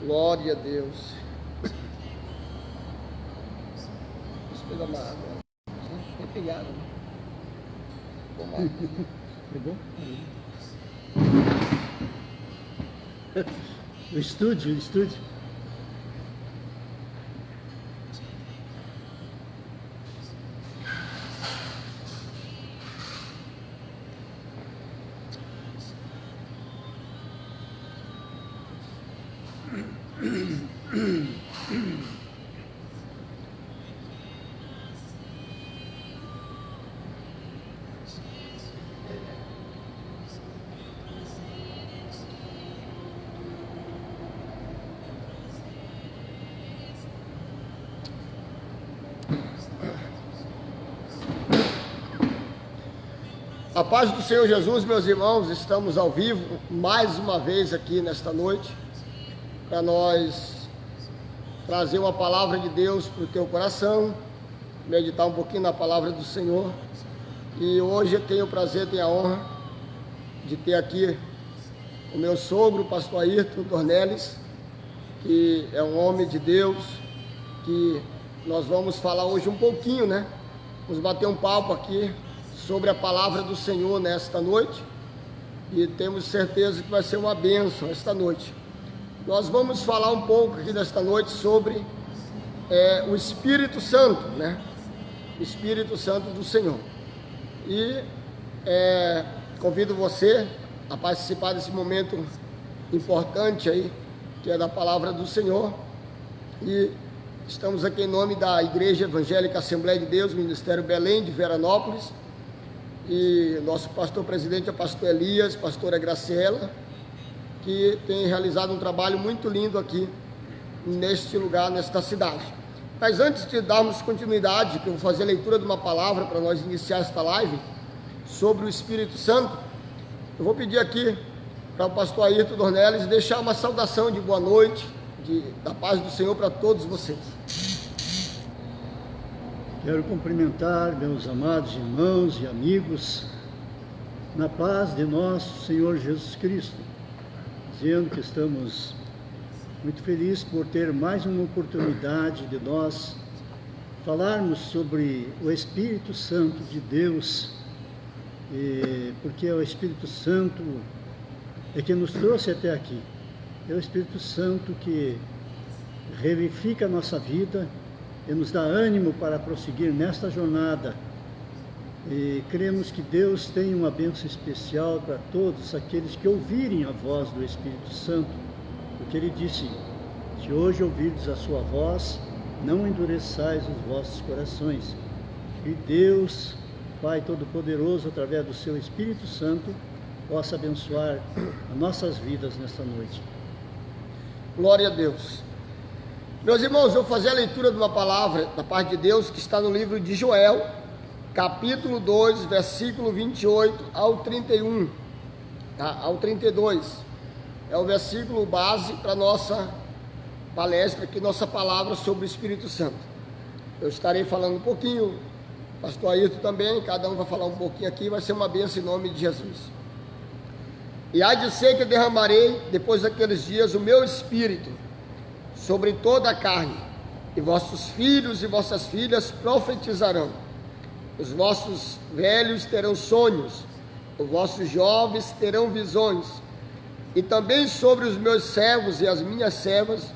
Glória a Deus. Deixa eu pegar uma água. Tem pegado, né? Pegou? O estúdio. A paz do Senhor Jesus, meus irmãos, estamos ao vivo mais uma vez aqui nesta noite para nós trazer uma palavra de Deus para o teu coração, meditar um pouquinho na palavra do Senhor. E hoje eu tenho o prazer, tenho a honra de ter aqui o meu sogro, o pastor Ayrton Dornelles, que é um homem de Deus, que nós vamos falar hoje um pouquinho, né? Vamos bater um papo aqui sobre a palavra do Senhor nesta noite, e temos certeza que vai ser uma bênção esta noite. Nós vamos falar um pouco aqui nesta noite sobre o Espírito Santo, né? O Espírito Santo do Senhor. E convido você a participar desse momento importante aí, que é da palavra do Senhor. E estamos aqui em nome da Igreja Evangélica Assembleia de Deus, Ministério Belém de Veranópolis. E nosso pastor presidente é o pastor Elias, pastora Graciela, que tem realizado um trabalho muito lindo aqui neste lugar, nesta cidade. Mas antes de darmos continuidade, que eu vou fazer a leitura de uma palavra para nós iniciar esta live sobre o Espírito Santo, eu vou pedir aqui para o pastor Ayrton Dornelles deixar uma saudação de boa noite, da paz do Senhor para todos vocês. Quero cumprimentar meus amados irmãos e amigos na paz de nosso Senhor Jesus Cristo, dizendo que estamos muito felizes por ter mais uma oportunidade de nós falarmos sobre o Espírito Santo de Deus, porque é o Espírito Santo que nos trouxe até aqui. É o Espírito Santo que revivifica a nossa vida e nos dá ânimo para prosseguir nesta jornada. E cremos que Deus tem uma bênção especial para todos aqueles que ouvirem a voz do Espírito Santo, porque Ele disse: se hoje ouvirdes a sua voz, não endureçais os vossos corações. E Deus, Pai Todo-Poderoso, através do seu Espírito Santo, possa abençoar as nossas vidas nesta noite. Glória a Deus. Meus irmãos, eu vou fazer a leitura de uma palavra da parte de Deus que está no livro de Joel, capítulo 2, versículo 28 ao 31, ao 32. É o versículo base para a nossa palestra aqui, nossa palavra sobre o Espírito Santo. Eu estarei falando um pouquinho, pastor Ayrton também, cada um vai falar um pouquinho aqui, vai ser uma bênção em nome de Jesus. E há de ser que derramarei, depois daqueles dias, o meu Espírito sobre toda a carne, e vossos filhos e vossas filhas profetizarão, os vossos velhos terão sonhos, os vossos jovens terão visões, e também sobre os meus servos e as minhas servas,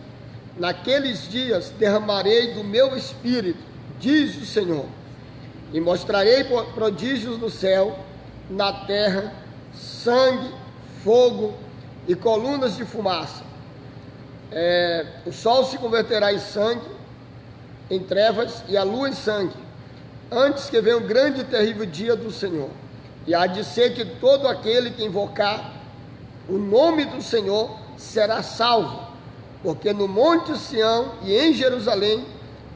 naqueles dias derramarei do meu Espírito, diz o Senhor, e mostrarei prodígios no céu, na terra, sangue, fogo e colunas de fumaça. O sol se converterá em sangue, em trevas, e a lua em sangue, antes que venha o grande e terrível dia do Senhor. E há de ser que todo aquele que invocar o nome do Senhor será salvo, porque no monte Sião e em Jerusalém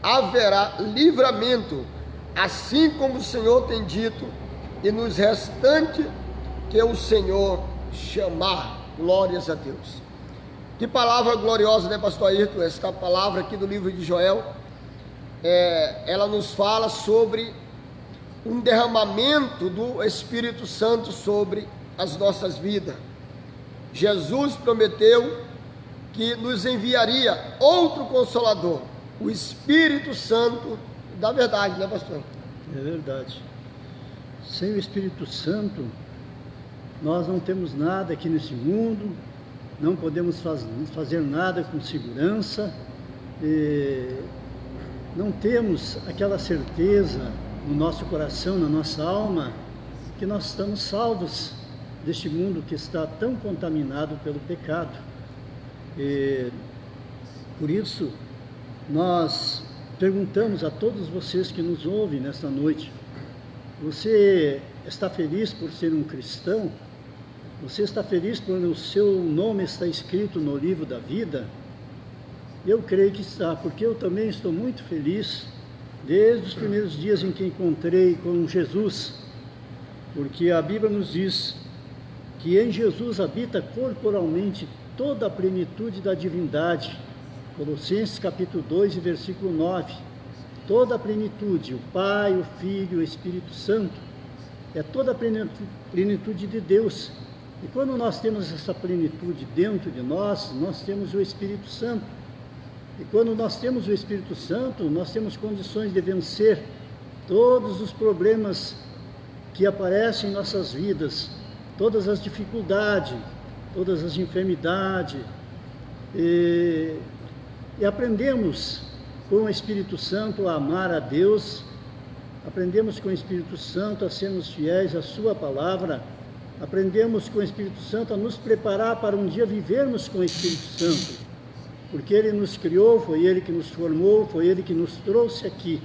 haverá livramento, assim como o Senhor tem dito, e nos restantes que o Senhor chamar. Glórias a Deus. Que palavra gloriosa, né, pastor Ayrton? Esta palavra aqui do livro de Joel, ela nos fala sobre um derramamento do Espírito Santo sobre as nossas vidas. Jesus prometeu que nos enviaria outro Consolador, o Espírito Santo da verdade, né, pastor? É verdade. Sem o Espírito Santo, nós não temos nada aqui nesse mundo, não podemos fazer nada com segurança, não temos aquela certeza no nosso coração, na nossa alma, que nós estamos salvos deste mundo que está tão contaminado pelo pecado. Por isso, nós perguntamos a todos vocês que nos ouvem nesta noite: você está feliz por ser um cristão? Você está feliz por o seu nome estar escrito no livro da vida? Eu creio que está, porque eu também estou muito feliz desde os primeiros dias em que encontrei com Jesus, porque a Bíblia nos diz que em Jesus habita corporalmente toda a plenitude da divindade. Colossenses capítulo 2 e versículo 9. Toda a plenitude, o Pai, o Filho, o Espírito Santo, é toda a plenitude de Deus. E quando nós temos essa plenitude dentro de nós, nós temos o Espírito Santo. E quando nós temos o Espírito Santo, nós temos condições de vencer todos os problemas que aparecem em nossas vidas, todas as dificuldades, todas as enfermidades. E aprendemos com o Espírito Santo a amar a Deus, aprendemos com o Espírito Santo a sermos fiéis à sua palavra, aprendemos com o Espírito Santo a nos preparar para um dia vivermos com o Espírito Santo, porque Ele nos criou, foi Ele que nos formou, foi Ele que nos trouxe aqui.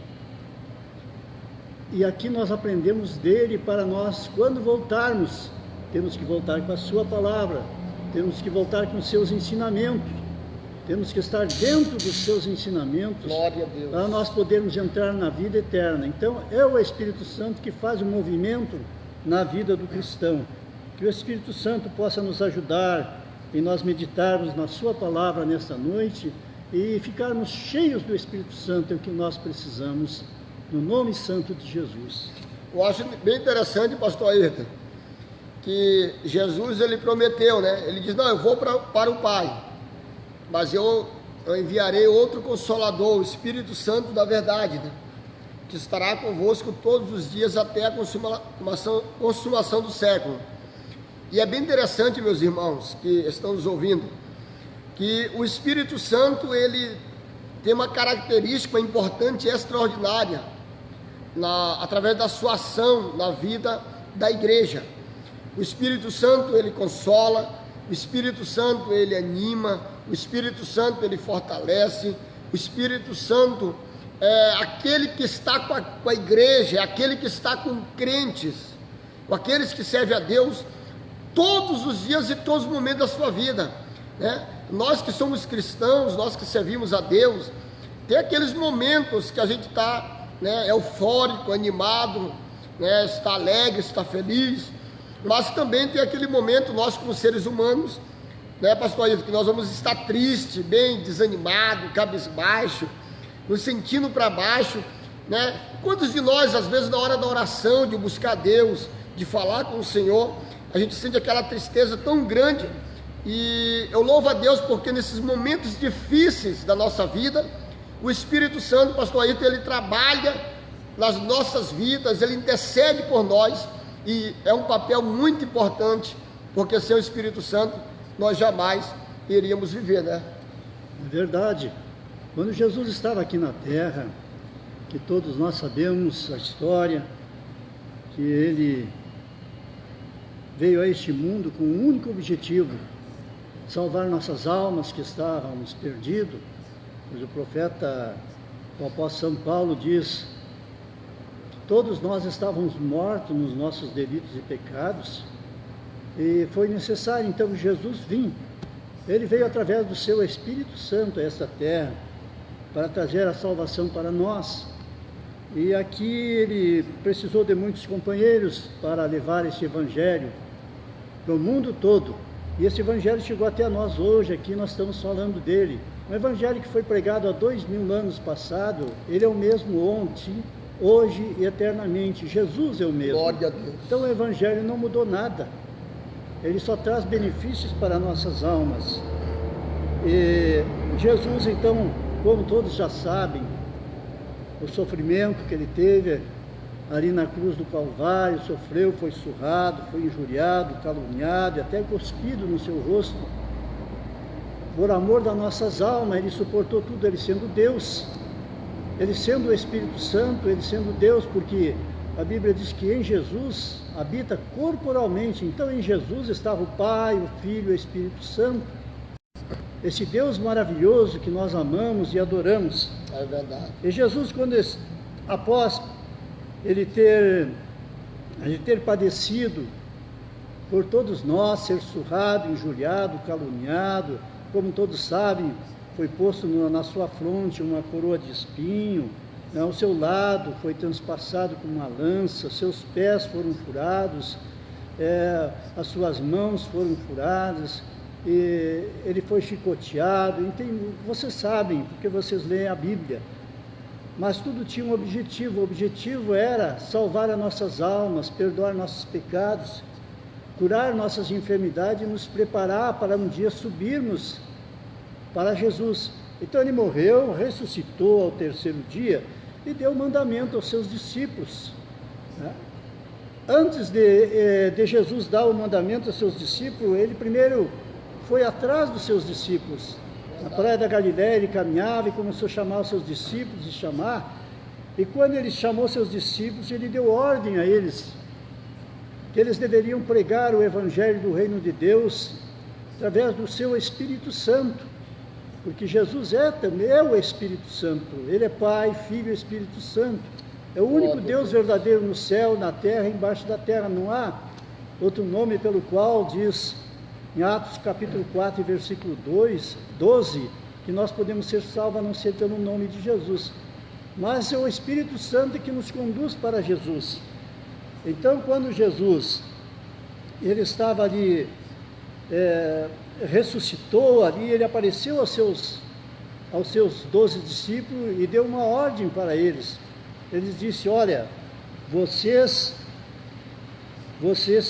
E aqui nós aprendemos dele para nós, quando voltarmos, temos que voltar com a sua palavra, temos que voltar com os seus ensinamentos, temos que estar dentro dos seus ensinamentos, Glória a Deus, para nós podermos entrar na vida eterna. Então é o Espírito Santo que faz o movimento na vida do cristão. Que o Espírito Santo possa nos ajudar em nós meditarmos na sua palavra nesta noite e ficarmos cheios do Espírito Santo, é o que nós precisamos, no nome santo de Jesus. Eu acho bem interessante, pastor Ayrton, que Jesus, ele prometeu, né? Ele diz: não, eu vou para o Pai, mas eu enviarei outro Consolador, o Espírito Santo da verdade, né? Que estará convosco todos os dias até a consumação do século. E é bem interessante, meus irmãos que estão nos ouvindo, que o Espírito Santo, ele tem uma característica importante e extraordinária através da sua ação na vida da igreja. O Espírito Santo, ele consola, o Espírito Santo, ele anima, o Espírito Santo, ele fortalece, o Espírito Santo é aquele que está com a igreja, é aquele que está com crentes, com aqueles que servem a Deus todos os dias e todos os momentos da sua vida, né? Nós que somos cristãos, nós que servimos a Deus, tem aqueles momentos que a gente está, né, eufórico, animado, né, está alegre, está feliz, mas também tem aquele momento, nós como seres humanos, né, pastor Ayrton, que nós vamos estar triste, bem desanimado, cabisbaixo, nos sentindo para baixo, né? Quantos de nós, às vezes, na hora da oração, de buscar Deus, de falar com o Senhor, a gente sente aquela tristeza tão grande? E eu louvo a Deus porque nesses momentos difíceis da nossa vida, o Espírito Santo, pastor Ayrton, ele trabalha nas nossas vidas, ele intercede por nós, e é um papel muito importante, porque sem o Espírito Santo nós jamais iríamos viver, né? É verdade. Quando Jesus estava aqui na terra, que todos nós sabemos a história, que ele veio a este mundo com um único objetivo: salvar nossas almas que estávamos perdidos. Pois o profeta, o apóstolo São Paulo diz: todos nós estávamos mortos nos nossos delitos e pecados, e foi necessário então Jesus vir. Ele veio através do seu Espírito Santo a esta terra para trazer a salvação para nós. E aqui ele precisou de muitos companheiros para levar esse evangelho para o mundo todo. E esse evangelho chegou até nós hoje, aqui nós estamos falando dele. Um evangelho que foi pregado há 2000 anos passado, ele é o mesmo ontem, hoje e eternamente. Jesus é o mesmo. Glória a Deus. Então o evangelho não mudou nada. Ele só traz benefícios para nossas almas. E Jesus, então, como todos já sabem, o sofrimento que ele teve ali na cruz do Calvário, sofreu, foi surrado, foi injuriado, caluniado e até cuspido no seu rosto. Por amor das nossas almas, ele suportou tudo, ele sendo Deus, ele sendo o Espírito Santo, ele sendo Deus, porque a Bíblia diz que em Jesus habita corporalmente, então em Jesus estava o Pai, o Filho e o Espírito Santo. Esse Deus maravilhoso que nós amamos e adoramos. É verdade. E Jesus, quando após ele ter padecido por todos nós, ser surrado, injuriado, caluniado, como todos sabem, foi posto na sua fronte uma coroa de espinho, ao seu lado foi transpassado com uma lança, seus pés foram furados, as suas mãos foram furadas, e ele foi chicoteado. Vocês sabem, porque vocês leem a Bíblia, mas tudo tinha um objetivo. O objetivo era salvar as nossas almas, perdoar nossos pecados, curar nossas enfermidades e nos preparar para um dia subirmos para Jesus. Então ele morreu, ressuscitou ao terceiro dia e deu mandamento aos seus discípulos, né? Antes de Jesus dar o mandamento aos seus discípulos, ele primeiro foi atrás dos seus discípulos. Na praia da Galiléia ele caminhava e começou a chamar os seus discípulos, e quando ele chamou seus discípulos, ele deu ordem a eles, que eles deveriam pregar o Evangelho do Reino de Deus, através do seu Espírito Santo, porque Jesus também é o Espírito Santo, ele é Pai, Filho e Espírito Santo, é o único Deus verdadeiro no céu, na terra e embaixo da terra, não há outro nome pelo qual diz em Atos capítulo 4, versículo 12, que nós podemos ser salvos a não ser pelo nome de Jesus. Mas é o Espírito Santo que nos conduz para Jesus. Então, quando Jesus, ele estava ali, ressuscitou ali, ele apareceu aos seus 12 discípulos e deu uma ordem para eles. Ele disse: olha, vocês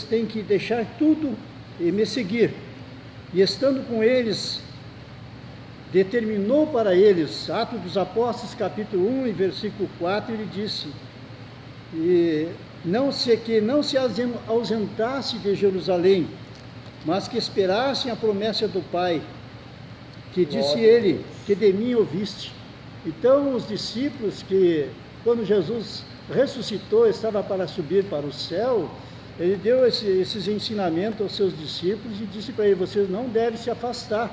têm que deixar tudo e me seguir. E estando com eles, determinou para eles, Atos dos Apóstolos, capítulo 1, e versículo 4, ele disse, que não se ausentasse de Jerusalém, mas que esperassem a promessa do Pai, que disse ele, que de mim ouviste. Então os discípulos, que quando Jesus ressuscitou, estava para subir para o céu, ele deu esses ensinamentos aos seus discípulos e disse para eles: vocês não devem se afastar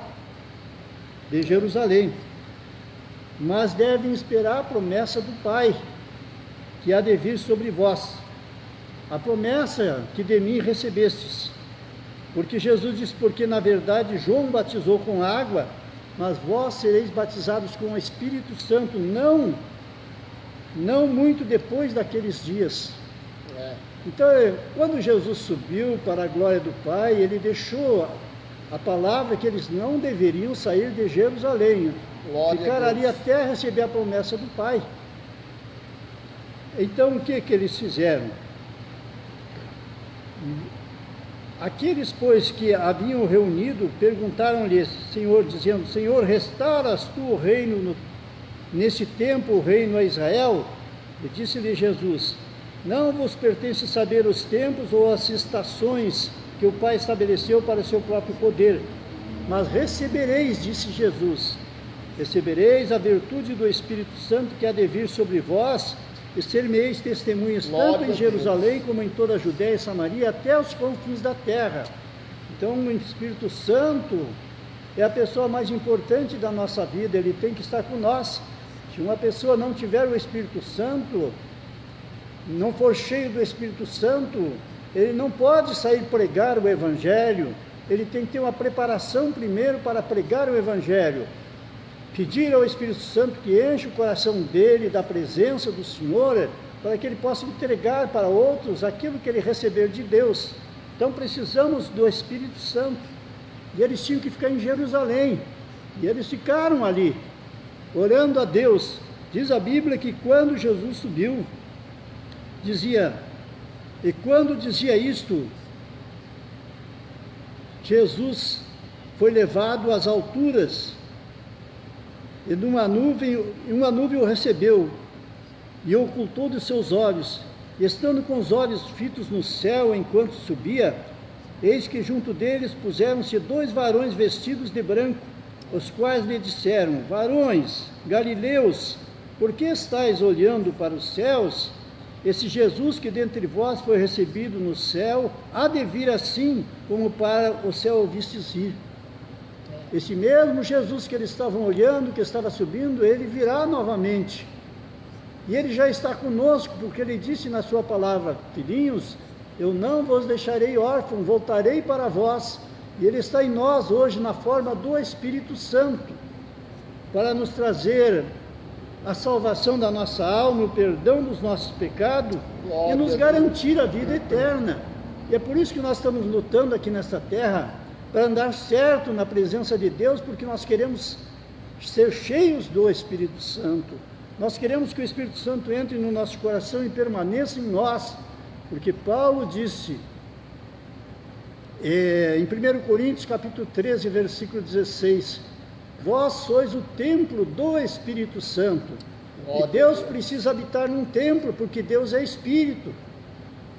de Jerusalém, mas devem esperar a promessa do Pai, que há de vir sobre vós, a promessa que de mim recebestes. Porque Jesus disse: porque na verdade João batizou com água, mas vós sereis batizados com o Espírito Santo, não muito depois daqueles dias. Então, quando Jesus subiu para a glória do Pai, ele deixou a palavra que eles não deveriam sair de Jerusalém, ficar ali até receber a promessa do Pai. Então, o que eles fizeram? Aqueles, pois, que haviam reunido, perguntaram-lhe, dizendo: Senhor, restauras tu o reino nesse tempo, o reino a Israel? E disse-lhe Jesus: não vos pertence saber os tempos ou as estações que o Pai estabeleceu para o seu próprio poder, mas recebereis, disse Jesus, recebereis a virtude do Espírito Santo que há de vir sobre vós, e ser-me-eis testemunhas tanto em Jerusalém como em toda a Judéia e Samaria, até os confins da terra. Então o Espírito Santo é a pessoa mais importante da nossa vida, ele tem que estar com nós. Se uma pessoa não tiver o Espírito Santo, não for cheio do Espírito Santo, ele não pode sair pregar o Evangelho. Ele tem que ter uma preparação primeiro para pregar o Evangelho, pedir ao Espírito Santo que enche o coração dele da presença do Senhor, para que ele possa entregar para outros aquilo que ele receber de Deus. Então precisamos do Espírito Santo, e eles tinham que ficar em Jerusalém, e eles ficaram ali, orando a Deus. Diz a Bíblia que quando Jesus subiu, quando dizia isto, Jesus foi levado às alturas, e uma nuvem o recebeu, e ocultou dos seus olhos. E estando com os olhos fitos no céu enquanto subia, eis que junto deles puseram-se 2 varões vestidos de branco, os quais lhe disseram: varões galileus, por que estáis olhando para os céus? Esse Jesus que dentre vós foi recebido no céu, há de vir assim como para o céu o vistes ir. Esse mesmo Jesus que eles estavam olhando, que estava subindo, ele virá novamente. E ele já está conosco, porque ele disse na sua palavra: filhinhos, eu não vos deixarei órfãos, voltarei para vós. E ele está em nós hoje na forma do Espírito Santo, para nos trazer a salvação da nossa alma, o perdão dos nossos pecados e nos garantir a vida eterna. E é por isso que nós estamos lutando aqui nesta terra, para andar certo na presença de Deus, porque nós queremos ser cheios do Espírito Santo. Nós queremos que o Espírito Santo entre no nosso coração e permaneça em nós, porque Paulo disse em 1 Coríntios capítulo 13, versículo 16: vós sois o templo do Espírito Santo. E Deus precisa habitar num templo, porque Deus é Espírito.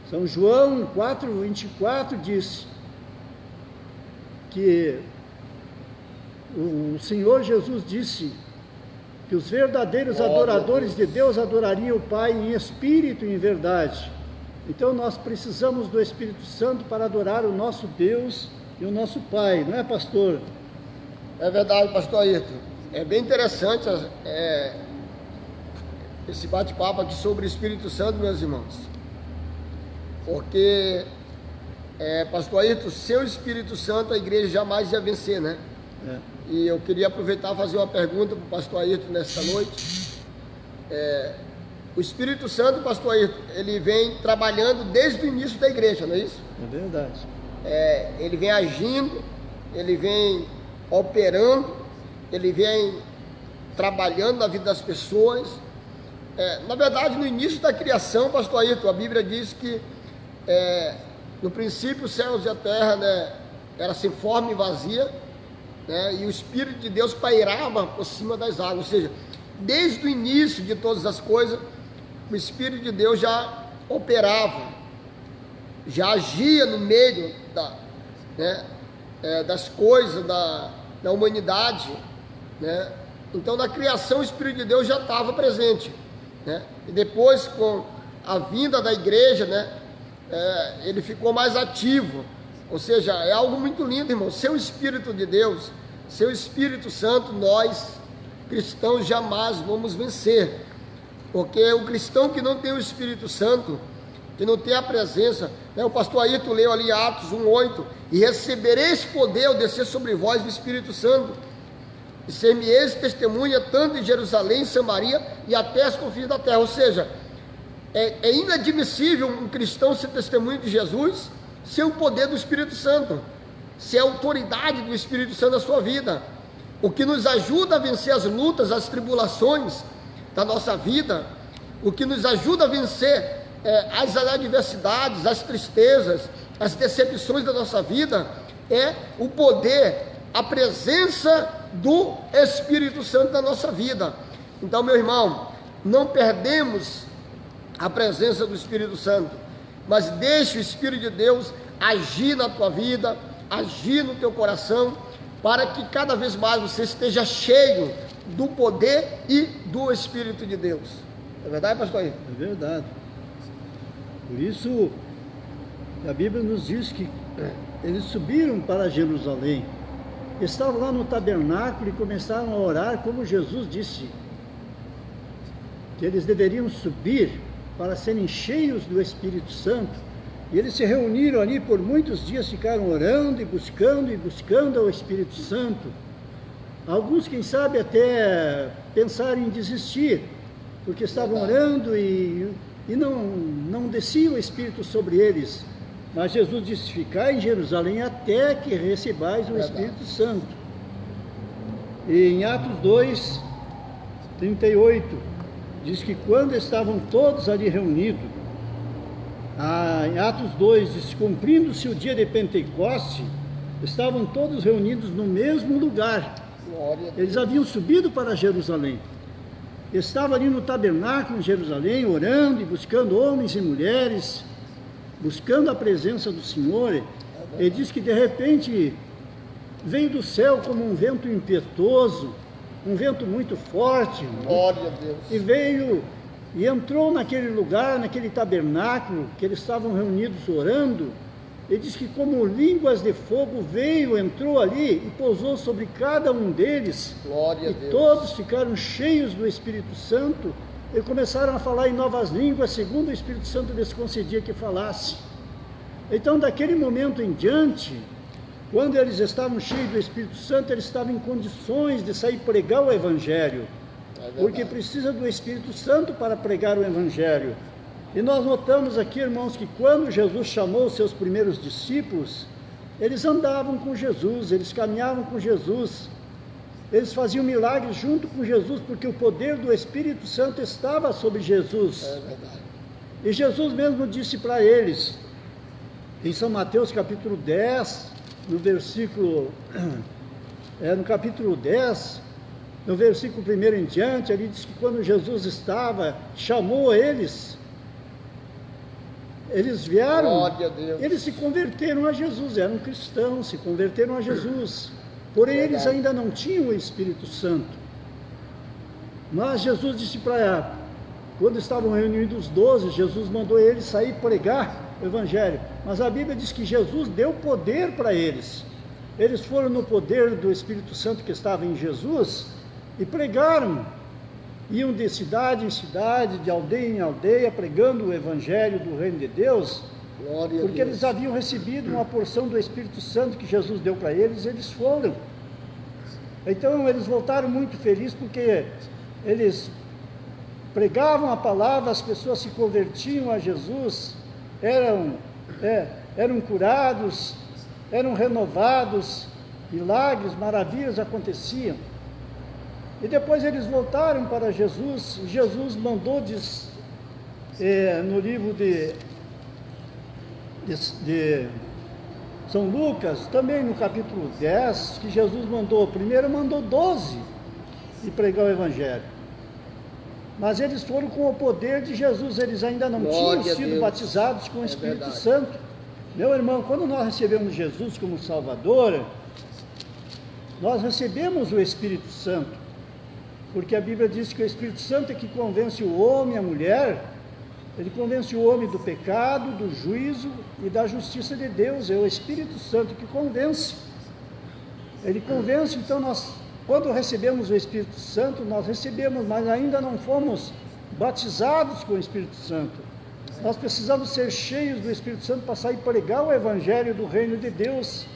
São João 4:24 diz que o Senhor Jesus disse que os verdadeiros adoradores de Deus adorariam o Pai em espírito e em verdade. Então nós precisamos do Espírito Santo para adorar o nosso Deus e o nosso Pai, não é, pastor? É verdade, pastor Ayrton. É bem interessante esse bate-papo aqui sobre o Espírito Santo, meus irmãos. Porque, pastor Ayrton, sem o Espírito Santo a igreja jamais ia vencer, né? E eu queria aproveitar e fazer uma pergunta para o pastor Ayrton nesta noite. O Espírito Santo, pastor Ayrton, ele vem trabalhando desde o início da igreja, não é isso? É verdade. Ele vem agindo, ele vem operando, ele vem trabalhando na vida das pessoas. Na verdade, no início da criação, pastor Ayrton, a Bíblia diz que no princípio os céus e a terra, né, era sem forma e vazia, né, e o Espírito de Deus pairava por cima das águas. Ou seja, desde o início de todas as coisas, o Espírito de Deus já operava, já agia no meio das coisas, da humanidade, né? Então na criação o Espírito de Deus já estava presente, né? E depois, com a vinda da igreja, né, ele ficou mais ativo. Ou seja, é algo muito lindo, irmão. Seu Espírito de Deus, seu Espírito Santo, nós cristãos jamais vamos vencer, porque o cristão que não tem o Espírito Santo, que não tem a presença, né? O pastor Ayrton leu ali Atos 1:8: e recebereis poder ao descer sobre vós do Espírito Santo, e ser-me-eis testemunha tanto em Jerusalém, em Samaria e até as confins da terra. Ou seja, é inadmissível um cristão ser testemunho de Jesus sem o poder do Espírito Santo, sem a autoridade do Espírito Santo na sua vida. O que nos ajuda a vencer as lutas, as tribulações da nossa vida, o que nos ajuda a vencer as adversidades, as tristezas, as decepções da nossa vida, é o poder, a presença do Espírito Santo na nossa vida. Então, meu irmão, não perdemos a presença do Espírito Santo, mas deixe o Espírito de Deus agir na tua vida, agir no teu coração, para que cada vez mais você esteja cheio do poder e do Espírito de Deus. É verdade, pastor? É verdade. Por isso, a Bíblia nos diz que eles subiram para Jerusalém, estavam lá no tabernáculo e começaram a orar, como Jesus disse, que eles deveriam subir para serem cheios do Espírito Santo. E eles se reuniram ali por muitos dias, ficaram orando e buscando ao Espírito Santo. Alguns, quem sabe, até pensaram em desistir, porque estavam orando e não descia o Espírito sobre eles. Mas Jesus disse: ficai em Jerusalém até que recebais o Espírito Santo. E em Atos 2:38, diz que quando estavam todos ali reunidos, em Atos 2 diz: cumprindo-se o dia de Pentecoste, estavam todos reunidos no mesmo lugar. Glória a Deus. Eles haviam subido para Jerusalém. Estavam ali no tabernáculo em Jerusalém, orando e buscando homens e mulheres, buscando a presença do Senhor. Ele diz que de repente veio do céu como um vento impetuoso, um vento muito forte. Glória a Deus. E veio e entrou naquele lugar, naquele tabernáculo que eles estavam reunidos orando. Ele diz que como línguas de fogo veio, entrou ali e pousou sobre cada um deles. Glória a E Deus. todos ficaram cheios do Espírito Santo e começaram a falar em novas línguas, segundo o Espírito Santo lhes concedia que falasse. Então, daquele momento em diante, quando eles estavam cheios do Espírito Santo, eles estavam em condições de sair pregar o Evangelho. Porque precisa do Espírito Santo para pregar o Evangelho. E nós notamos aqui, irmãos, que quando Jesus chamou os seus primeiros discípulos, eles andavam com Jesus, eles caminhavam com Jesus, eles faziam milagres junto com Jesus, porque o poder do Espírito Santo estava sobre Jesus. É verdade. E Jesus mesmo disse para eles, em São Mateus capítulo 10, no capítulo 10, no versículo 1 em diante, ele diz que quando Jesus chamou eles vieram, Glória a Deus. eles se converteram a Jesus, eram cristãos, se converteram a Jesus, porém eles ainda não tinham o Espírito Santo. Mas Jesus disse para, quando estavam reunidos os 12, Jesus mandou eles sair pregar o Evangelho, mas a Bíblia diz que Jesus deu poder para eles. Eles foram no poder do Espírito Santo que estava em Jesus e pregaram. Iam de cidade em cidade, de aldeia em aldeia, pregando o Evangelho do Reino de Deus, Glória a porque Deus. eles haviam recebido uma porção do Espírito Santo que Jesus deu para eles, eles foram. Então eles voltaram muito felizes, porque eles pregavam a palavra, as pessoas se convertiam a Jesus, eram curados, eram renovados, milagres, maravilhas aconteciam. E depois eles voltaram para Jesus, e Jesus mandou, no livro de São Lucas, também no capítulo 10, que Jesus primeiro mandou 12 e pregar o Evangelho. Mas eles foram com o poder de Jesus, eles ainda não tinham sido batizados com o Espírito Santo. Meu irmão, quando nós recebemos Jesus como Salvador, nós recebemos o Espírito Santo. Porque a Bíblia diz que o Espírito Santo é que convence o homem, a mulher, ele convence o homem do pecado, do juízo e da justiça de Deus. É o Espírito Santo que convence. Ele convence, então nós, quando recebemos o Espírito Santo, nós recebemos, mas ainda não fomos batizados com o Espírito Santo. Nós precisamos ser cheios do Espírito Santo para sair pregar o Evangelho do Reino de Deus,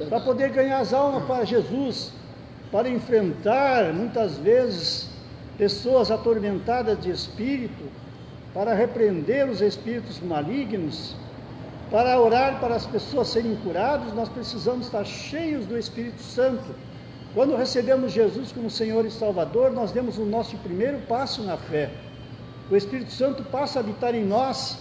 para poder ganhar as almas para Jesus, para enfrentar, muitas vezes, pessoas atormentadas de espírito, para repreender os espíritos malignos, para orar para as pessoas serem curadas. Nós precisamos estar cheios do Espírito Santo. Quando recebemos Jesus como Senhor e Salvador, nós demos o nosso primeiro passo na fé. O Espírito Santo passa a habitar em nós.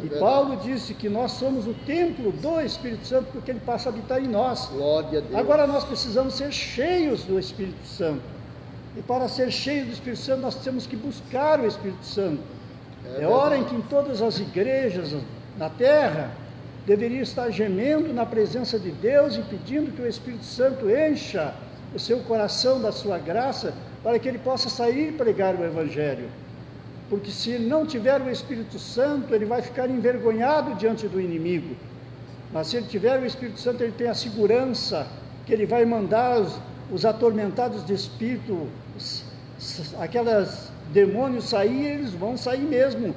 E Paulo disse que nós somos o templo do Espírito Santo, porque ele passa a habitar em nós. Glória a Deus. Agora nós precisamos ser cheios do Espírito Santo. E para ser cheios do Espírito Santo, nós temos que buscar o Espírito Santo. É hora em que em todas as igrejas na terra deveriam estar gemendo na presença de Deus e pedindo que o Espírito Santo encha o seu coração da sua graça, para que ele possa sair e pregar o Evangelho. Porque se ele não tiver o Espírito Santo, ele vai ficar envergonhado diante do inimigo. Mas se ele tiver o Espírito Santo, ele tem a segurança que ele vai mandar os atormentados de espírito, aqueles demônios sair, eles vão sair mesmo.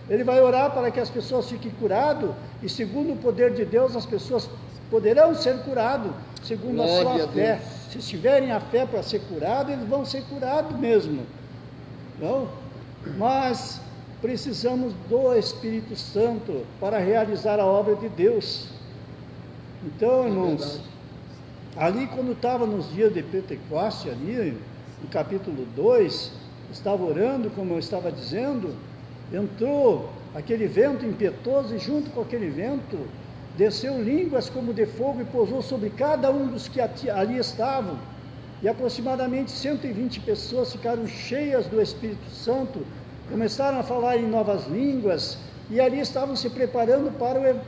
Ele vai orar para que as pessoas fiquem curadas, e segundo o poder de Deus, as pessoas poderão ser curadas, segundo a sua fé. Se tiverem a fé para ser curado, eles vão ser curados mesmo. Não? Mas precisamos do Espírito Santo para realizar a obra de Deus. Então, irmãos, ali quando estava nos dias de Pentecoste, ali no capítulo 2, estava orando, como eu estava dizendo, entrou aquele vento impetuoso, e junto com aquele vento desceu línguas como de fogo e pousou sobre cada um dos que ali estavam. E aproximadamente 120 pessoas ficaram cheias do Espírito Santo, começaram a falar em novas línguas, e ali estavam se preparando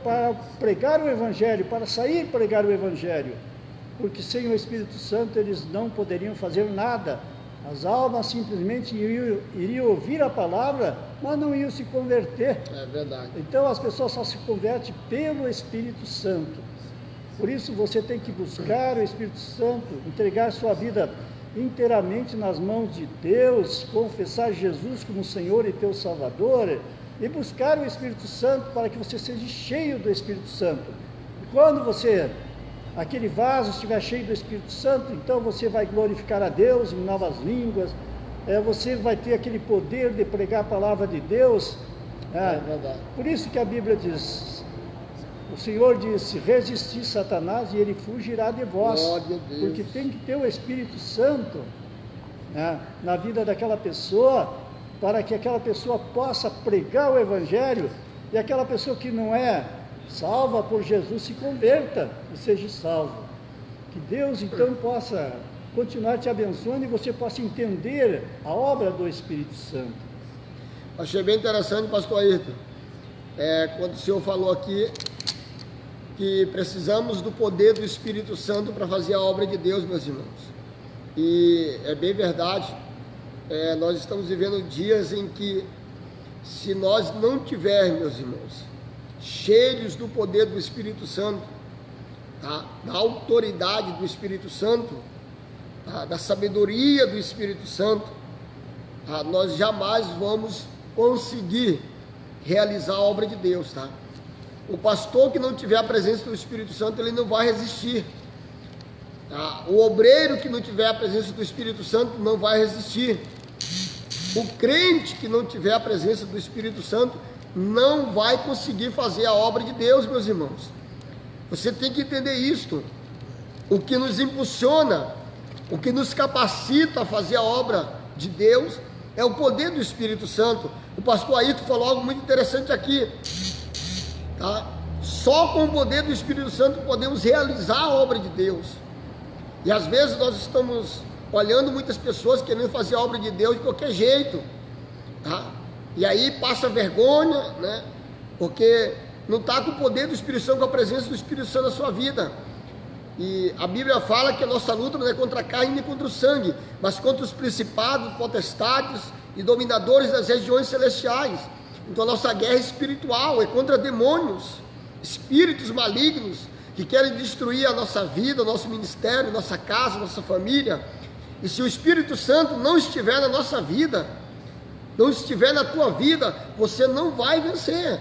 para pregar o Evangelho, para sair pregar o Evangelho, porque sem o Espírito Santo eles não poderiam fazer nada. As almas simplesmente iriam ouvir a palavra, mas não iam se converter. É verdade. Então as pessoas só se convertem pelo Espírito Santo. Por isso você tem que buscar o Espírito Santo, entregar sua vida inteiramente nas mãos de Deus, confessar Jesus como Senhor e teu Salvador, e buscar o Espírito Santo para que você seja cheio do Espírito Santo. E quando aquele vaso estiver cheio do Espírito Santo, então você vai glorificar a Deus em novas línguas, você vai ter aquele poder de pregar a palavra de Deus. É verdade. Por isso que a Bíblia diz, o Senhor disse, resistir Satanás e ele fugirá de vós. Glória a Deus. Porque tem que ter o Espírito Santo na vida daquela pessoa, para que aquela pessoa possa pregar o Evangelho, e aquela pessoa que não é salva por Jesus se converta e seja salvo. Que Deus então possa continuar te abençoando e você possa entender a obra do Espírito Santo. Achei bem interessante, pastor Ayrton, quando o senhor falou aqui que precisamos do poder do Espírito Santo para fazer a obra de Deus, meus irmãos. E é bem verdade, nós estamos vivendo dias em que, se nós não tivermos, meus irmãos, cheios do poder do Espírito Santo, da autoridade do Espírito Santo, da sabedoria do Espírito Santo, nós jamais vamos conseguir realizar a obra de Deus, tá? O pastor que não tiver a presença do Espírito Santo, ele não vai resistir. O obreiro que não tiver a presença do Espírito Santo não vai resistir. O crente que não tiver a presença do Espírito Santo não vai conseguir fazer a obra de Deus, meus irmãos. Você tem que entender isto. O que nos impulsiona, o que nos capacita a fazer a obra de Deus é o poder do Espírito Santo. O pastor Ayrton falou algo muito interessante aqui. Só com o poder do Espírito Santo podemos realizar a obra de Deus. E às vezes nós estamos olhando muitas pessoas querendo fazer a obra de Deus de qualquer jeito, e aí passa vergonha, né? Porque não está com o poder do Espírito Santo, com a presença do Espírito Santo na sua vida. E a Bíblia fala que a nossa luta não é contra a carne nem contra o sangue, mas contra os principados, potestades e dominadores das regiões celestiais. Então a nossa guerra é espiritual, é contra demônios, espíritos malignos que querem destruir a nossa vida, o nosso ministério, nossa casa, nossa família. E se o Espírito Santo não estiver na nossa vida, não estiver na tua vida, você não vai vencer.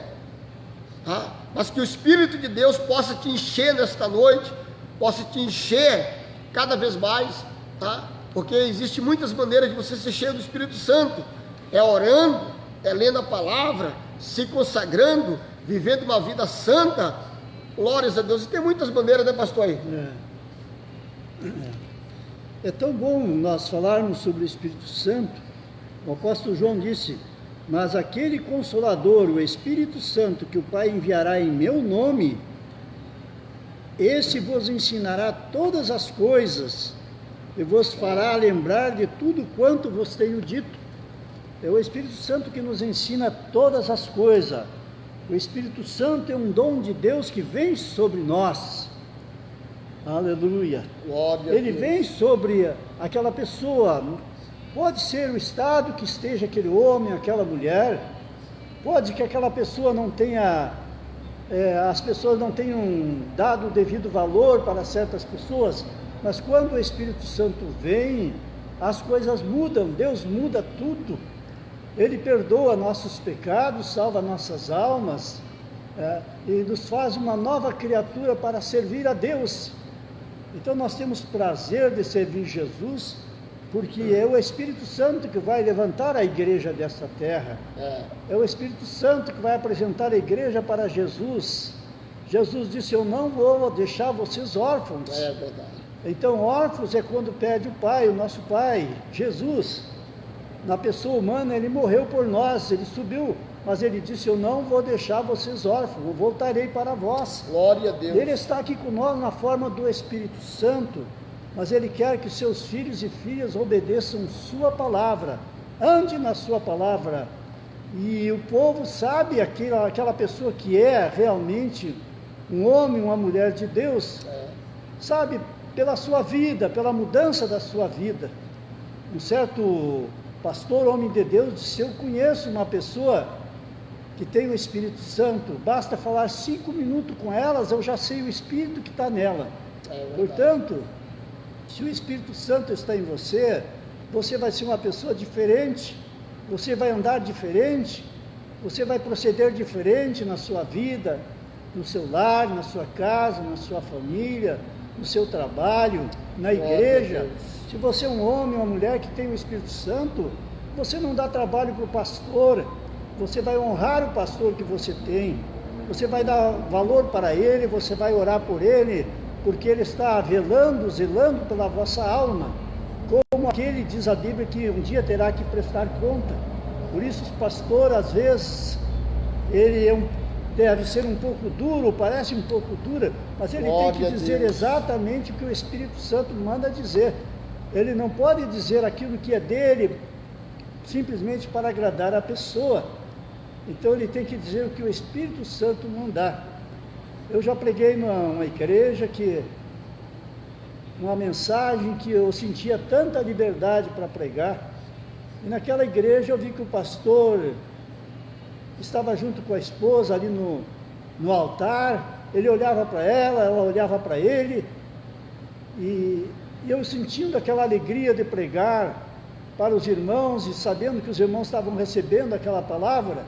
Mas que o Espírito de Deus possa te encher nesta noite, possa te encher cada vez mais, porque existem muitas maneiras de você ser cheio do Espírito Santo. É orando, é lendo a palavra, se consagrando, vivendo uma vida santa. Glórias a Deus. E tem muitas maneiras, né, pastor? Aí? É tão bom nós falarmos sobre o Espírito Santo. O apóstolo João disse, mas aquele Consolador, o Espírito Santo, que o Pai enviará em meu nome, esse vos ensinará todas as coisas e vos fará lembrar de tudo quanto vos tenho dito. É o Espírito Santo que nos ensina todas as coisas. O Espírito Santo é um dom de Deus que vem sobre nós. Aleluia. Ele vem sobre aquela pessoa. Pode ser o estado que esteja aquele homem, aquela mulher. Pode que aquela pessoa não tenha, as pessoas não tenham dado o devido valor para certas pessoas. Mas quando o Espírito Santo vem, as coisas mudam. Deus muda tudo. Ele perdoa nossos pecados, salva nossas almas, e nos faz uma nova criatura para servir a Deus. Então nós temos prazer de servir Jesus, porque é o Espírito Santo que vai levantar a igreja desta terra. É o Espírito Santo que vai apresentar a igreja para Jesus. Jesus disse, eu não vou deixar vocês órfãos. É verdade. Então órfãos é quando pede o Pai, o nosso Pai, Jesus. Na pessoa humana, ele morreu por nós, ele subiu mas ele disse: eu não vou deixar vocês órfãos, eu voltarei para vós. Glória a Deus. Ele está aqui conosco na forma do Espírito Santo, mas ele quer que seus filhos e filhas obedeçam sua palavra, ande na sua palavra. E o povo sabe, aquela pessoa que é realmente um homem, uma mulher de Deus, sabe, pela sua vida, pela mudança da sua vida. Um certo pastor, homem de Deus, disse: eu conheço uma pessoa que tem o Espírito Santo, basta falar 5 minutos com elas, eu já sei o Espírito que está nela. Portanto, se o Espírito Santo está em você, você vai ser uma pessoa diferente, você vai andar diferente, você vai proceder diferente na sua vida, no seu lar, na sua casa, na sua família, no seu trabalho, na igreja. Se você é um homem, uma mulher que tem o Espírito Santo, você não dá trabalho para o pastor, você vai honrar o pastor que você tem, você vai dar valor para ele, você vai orar por ele, porque ele está velando, zelando pela vossa alma, como aquele, diz a Bíblia, que um dia terá que prestar conta. Por isso o pastor, às vezes, ele deve ser um pouco duro, parece um pouco dura, mas ele tem que dizer exatamente o que o Espírito Santo manda dizer. Ele não pode dizer aquilo que é dele simplesmente para agradar a pessoa. Então ele tem que dizer o que o Espírito Santo mandar. Eu já preguei numa igreja uma mensagem que eu sentia tanta liberdade para pregar, e naquela igreja eu vi que o pastor estava junto com a esposa ali no altar, ele olhava para ela olhava para ele, e eu sentindo aquela alegria de pregar para os irmãos, e sabendo que os irmãos estavam recebendo aquela palavra.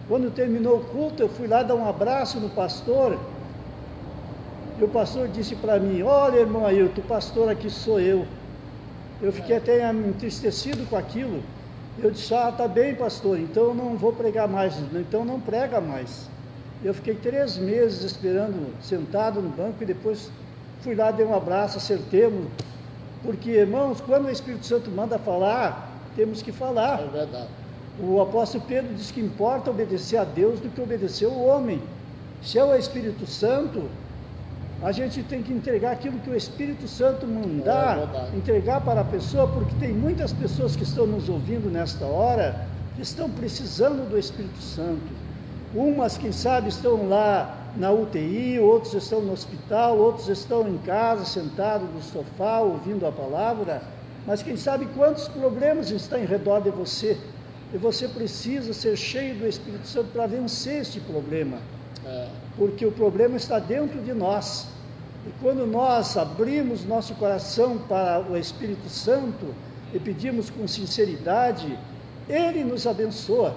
Quando terminou o culto, eu fui lá dar um abraço no pastor, e o pastor disse para mim: olha, irmão Ailton, o pastor aqui sou eu. Eu fiquei até entristecido com aquilo. Eu disse: ah, tá bem, pastor, então eu não vou pregar mais, então não prega mais. Eu fiquei 3 meses esperando, sentado no banco, e depois fui lá, dei um abraço, acertemos, porque, irmãos, quando o Espírito Santo manda falar, temos que falar. É verdade. O apóstolo Pedro diz que importa obedecer a Deus do que obedecer ao homem. Se é o Espírito Santo, a gente tem que entregar aquilo que o Espírito Santo mandar, entregar para a pessoa, porque tem muitas pessoas que estão nos ouvindo nesta hora, que estão precisando do Espírito Santo. Umas, quem sabe, estão lá na UTI, outros estão no hospital, outros estão em casa, sentados no sofá, ouvindo a palavra, mas quem sabe quantos problemas estão em redor de você, e você precisa ser cheio do Espírito Santo para vencer este problema, porque o problema está dentro de nós, e quando nós abrimos nosso coração para o Espírito Santo, e pedimos com sinceridade, Ele nos abençoa.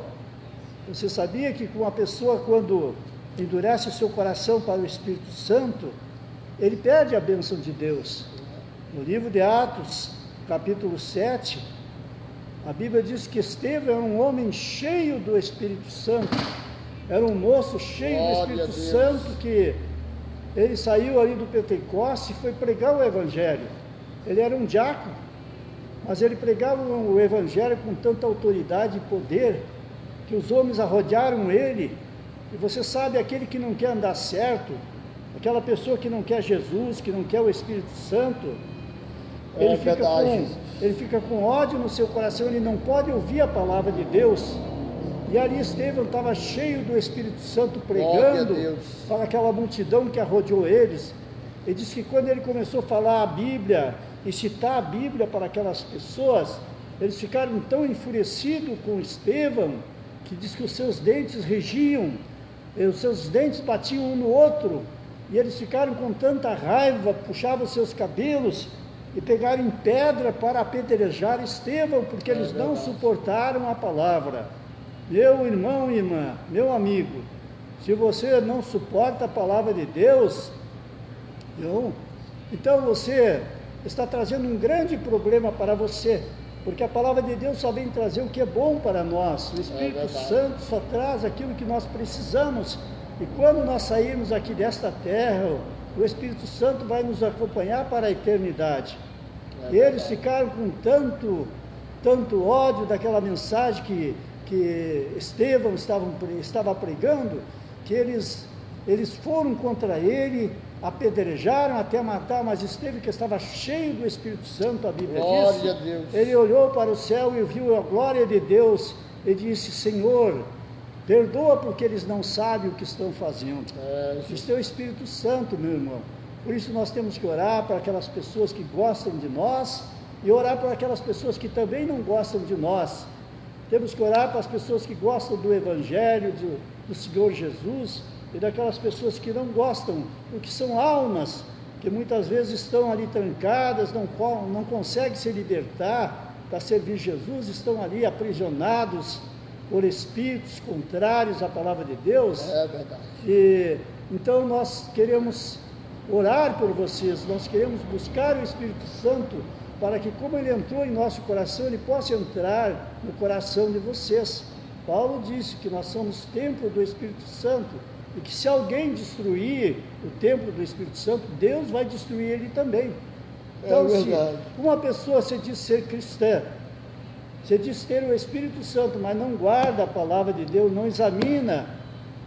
Você sabia que uma pessoa, quando endurece o seu coração para o Espírito Santo, ele perde a bênção de Deus? No livro de Atos, capítulo 7, a Bíblia diz que Estevão era um homem cheio do Espírito Santo, era um moço cheio do Espírito Santo, que ele saiu ali do Pentecoste e foi pregar o Evangelho. Ele era um diácono, mas ele pregava o Evangelho com tanta autoridade e poder, que os homens arrodearam ele. E você sabe, aquele que não quer andar certo, aquela pessoa que não quer Jesus, que não quer o Espírito Santo, ele fica com ódio no seu coração, ele não pode ouvir a palavra de Deus. E ali Estevão estava cheio do Espírito Santo, pregando para aquela multidão que arrodeou eles. Ele disse que quando ele começou a falar a Bíblia e citar a Bíblia para aquelas pessoas, eles ficaram tão enfurecidos com Estevão, que diz que os seus dentes regiam, os seus dentes batiam um no outro, e eles ficaram com tanta raiva, puxavam os seus cabelos e pegaram em pedra para apedrejar Estevão, porque eles não suportaram a palavra. Meu irmão e irmã, meu amigo, se você não suporta a palavra de Deus, então você está trazendo um grande problema para você, porque a palavra de Deus só vem trazer o que é bom para nós. O Espírito Santo só traz aquilo que nós precisamos, e quando nós sairmos aqui desta terra, o Espírito Santo vai nos acompanhar para a eternidade. Eles ficaram com tanto ódio daquela mensagem que que Estevão estava pregando, que eles foram contra ele, apedrejaram até matar, mas Estevão, que estava cheio do Espírito Santo, a Bíblia diz, Glória a Deus. ele olhou para o céu e viu a glória de Deus e disse: Senhor, perdoa porque eles não sabem o que estão fazendo. Isso é o Espírito Santo, meu irmão. Por isso nós temos que orar para aquelas pessoas que gostam de nós e orar para aquelas pessoas que também não gostam de nós. Temos que orar para as pessoas que gostam do Evangelho, do Senhor Jesus, e daquelas pessoas que não gostam, porque são almas que muitas vezes estão ali trancadas, não conseguem se libertar para servir Jesus, estão ali aprisionados por espíritos contrários à palavra de Deus. É verdade. E então nós queremos orar por vocês, nós queremos buscar o Espírito Santo para que, como ele entrou em nosso coração, ele possa entrar no coração de vocês. Paulo disse que nós somos templo do Espírito Santo e que se alguém destruir o templo do Espírito Santo, Deus vai destruir ele também. Então, se uma pessoa se diz ser cristã, se diz ter o Espírito Santo, mas não guarda a palavra de Deus, não examina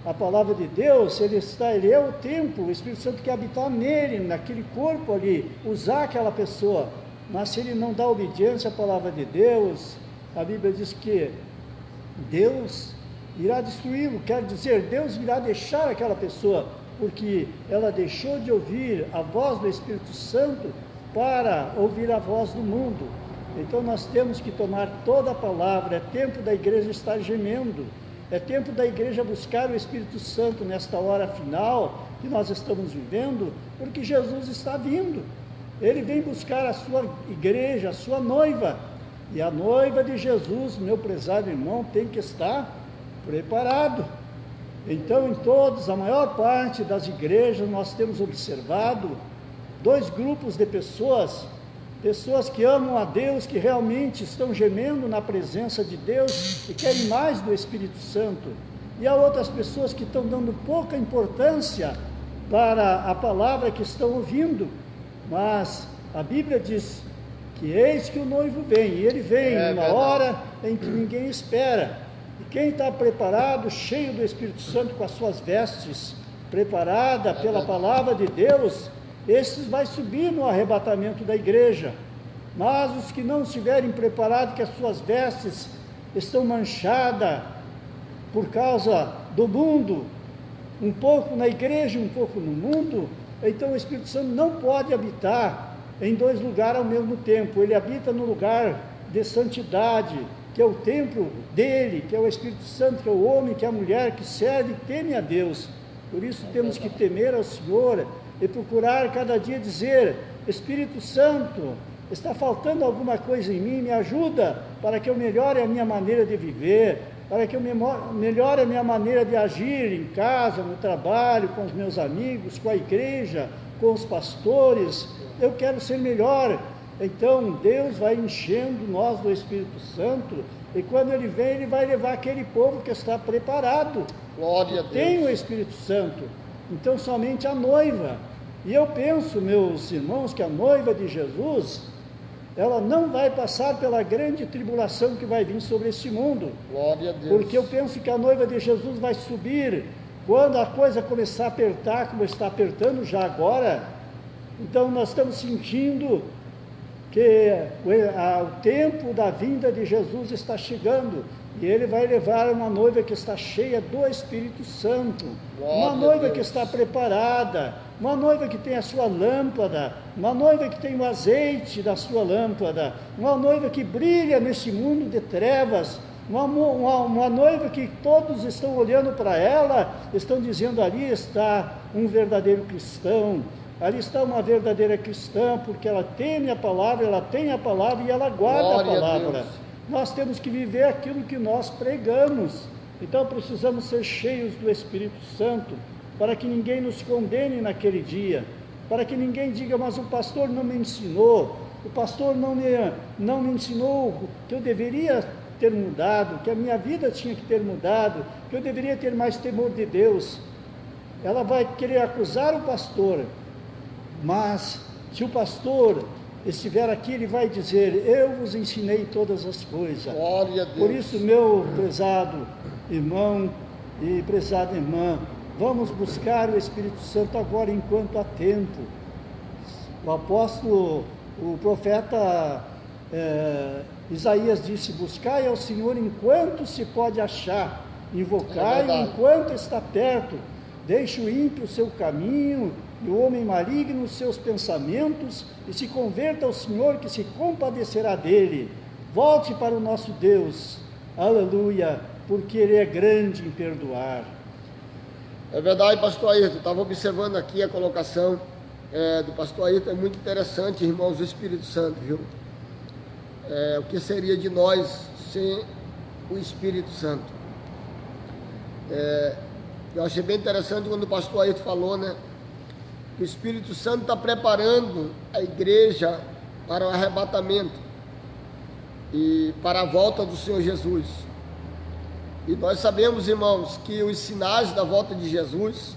a palavra de Deus, ele é o templo, o Espírito Santo quer habitar nele, naquele corpo ali, usar aquela pessoa. Mas se ele não dá obediência à palavra de Deus, a Bíblia diz que Deus irá destruí-lo, quer dizer, Deus irá deixar aquela pessoa, porque ela deixou de ouvir a voz do Espírito Santo para ouvir a voz do mundo. Então nós temos que tomar toda a palavra. É tempo da igreja estar gemendo, é tempo da igreja buscar o Espírito Santo nesta hora final que nós estamos vivendo, porque Jesus está vindo. Ele vem buscar a sua igreja, a sua noiva, e a noiva de Jesus, meu prezado irmão, tem que estar preparado. Então, a maior parte das igrejas, nós temos observado dois grupos de pessoas que amam a Deus, que realmente estão gemendo na presença de Deus e querem mais do Espírito Santo, e há outras pessoas que estão dando pouca importância para a palavra que estão ouvindo. Mas a Bíblia diz que eis que o noivo vem, e ele vem numa hora em que ninguém espera. E quem está preparado, cheio do Espírito Santo, com as suas vestes preparada pela palavra de Deus, esses vai subir no arrebatamento da igreja. Mas os que não estiverem preparados, que as suas vestes estão manchadas por causa do mundo, um pouco na igreja, um pouco no mundo, então o Espírito Santo não pode habitar em dois lugares ao mesmo tempo. Ele habita no lugar de santidade, que é o templo dele, que é o Espírito Santo, que é o homem, que é a mulher, que serve e teme a Deus. Por isso temos que temer ao Senhor e procurar cada dia dizer: Espírito Santo, está faltando alguma coisa em mim, me ajuda para que eu melhore a minha maneira de viver, para que eu melhore a minha maneira de agir em casa, no trabalho, com os meus amigos, com a igreja, com os pastores. Eu quero ser melhor. Então Deus vai enchendo nós do Espírito Santo, e quando Ele vem, Ele vai levar aquele povo que está preparado. Glória a Deus. Tem o Espírito Santo. Então somente a noiva. E eu penso, meus irmãos, que a noiva de Jesus, ela não vai passar pela grande tribulação que vai vir sobre este mundo. Glória a Deus. Porque eu penso que a noiva de Jesus vai subir quando a coisa começar a apertar, como está apertando já agora. Então nós estamos sentindo que o tempo da vinda de Jesus está chegando, e Ele vai levar uma noiva que está cheia do Espírito Santo, uma noiva que está preparada, uma noiva que tem a sua lâmpada, uma noiva que tem o azeite da sua lâmpada, uma noiva que brilha nesse mundo de trevas, uma noiva que todos estão olhando para ela, estão dizendo: ali está um verdadeiro cristão, ali está uma verdadeira cristã, porque ela teme a palavra, ela tem a palavra e ela guarda a palavra. Nós temos que viver aquilo que nós pregamos. Então precisamos ser cheios do Espírito Santo, para que ninguém nos condene naquele dia, para que ninguém diga: mas o pastor não me ensinou, o pastor não me ensinou que eu deveria ter mudado, que a minha vida tinha que ter mudado, que eu deveria ter mais temor de Deus. Ela vai querer acusar o pastor, mas se o pastor estiver aqui, ele vai dizer: eu vos ensinei todas as coisas. Glória a Deus. Por isso, meu prezado irmão e prezada irmã, vamos buscar o Espírito Santo agora enquanto há tempo. O apóstolo, o profeta Isaías disse: buscai ao Senhor enquanto se pode achar, invocai-o enquanto está perto. Deixe o ímpio o seu caminho e o homem maligno os seus pensamentos, e se converta ao Senhor, que se compadecerá dele. Volte para o nosso Deus, aleluia, porque Ele é grande em perdoar. É verdade, pastor Ayrton, estava observando aqui a colocação do pastor Ayrton, é muito interessante, irmãos, o Espírito Santo, viu? O que seria de nós sem o Espírito Santo? Eu achei bem interessante quando o pastor Ayrton falou, né? Que o Espírito Santo está preparando a igreja para o arrebatamento e para a volta do Senhor Jesus. E nós sabemos, irmãos, que os sinais da volta de Jesus,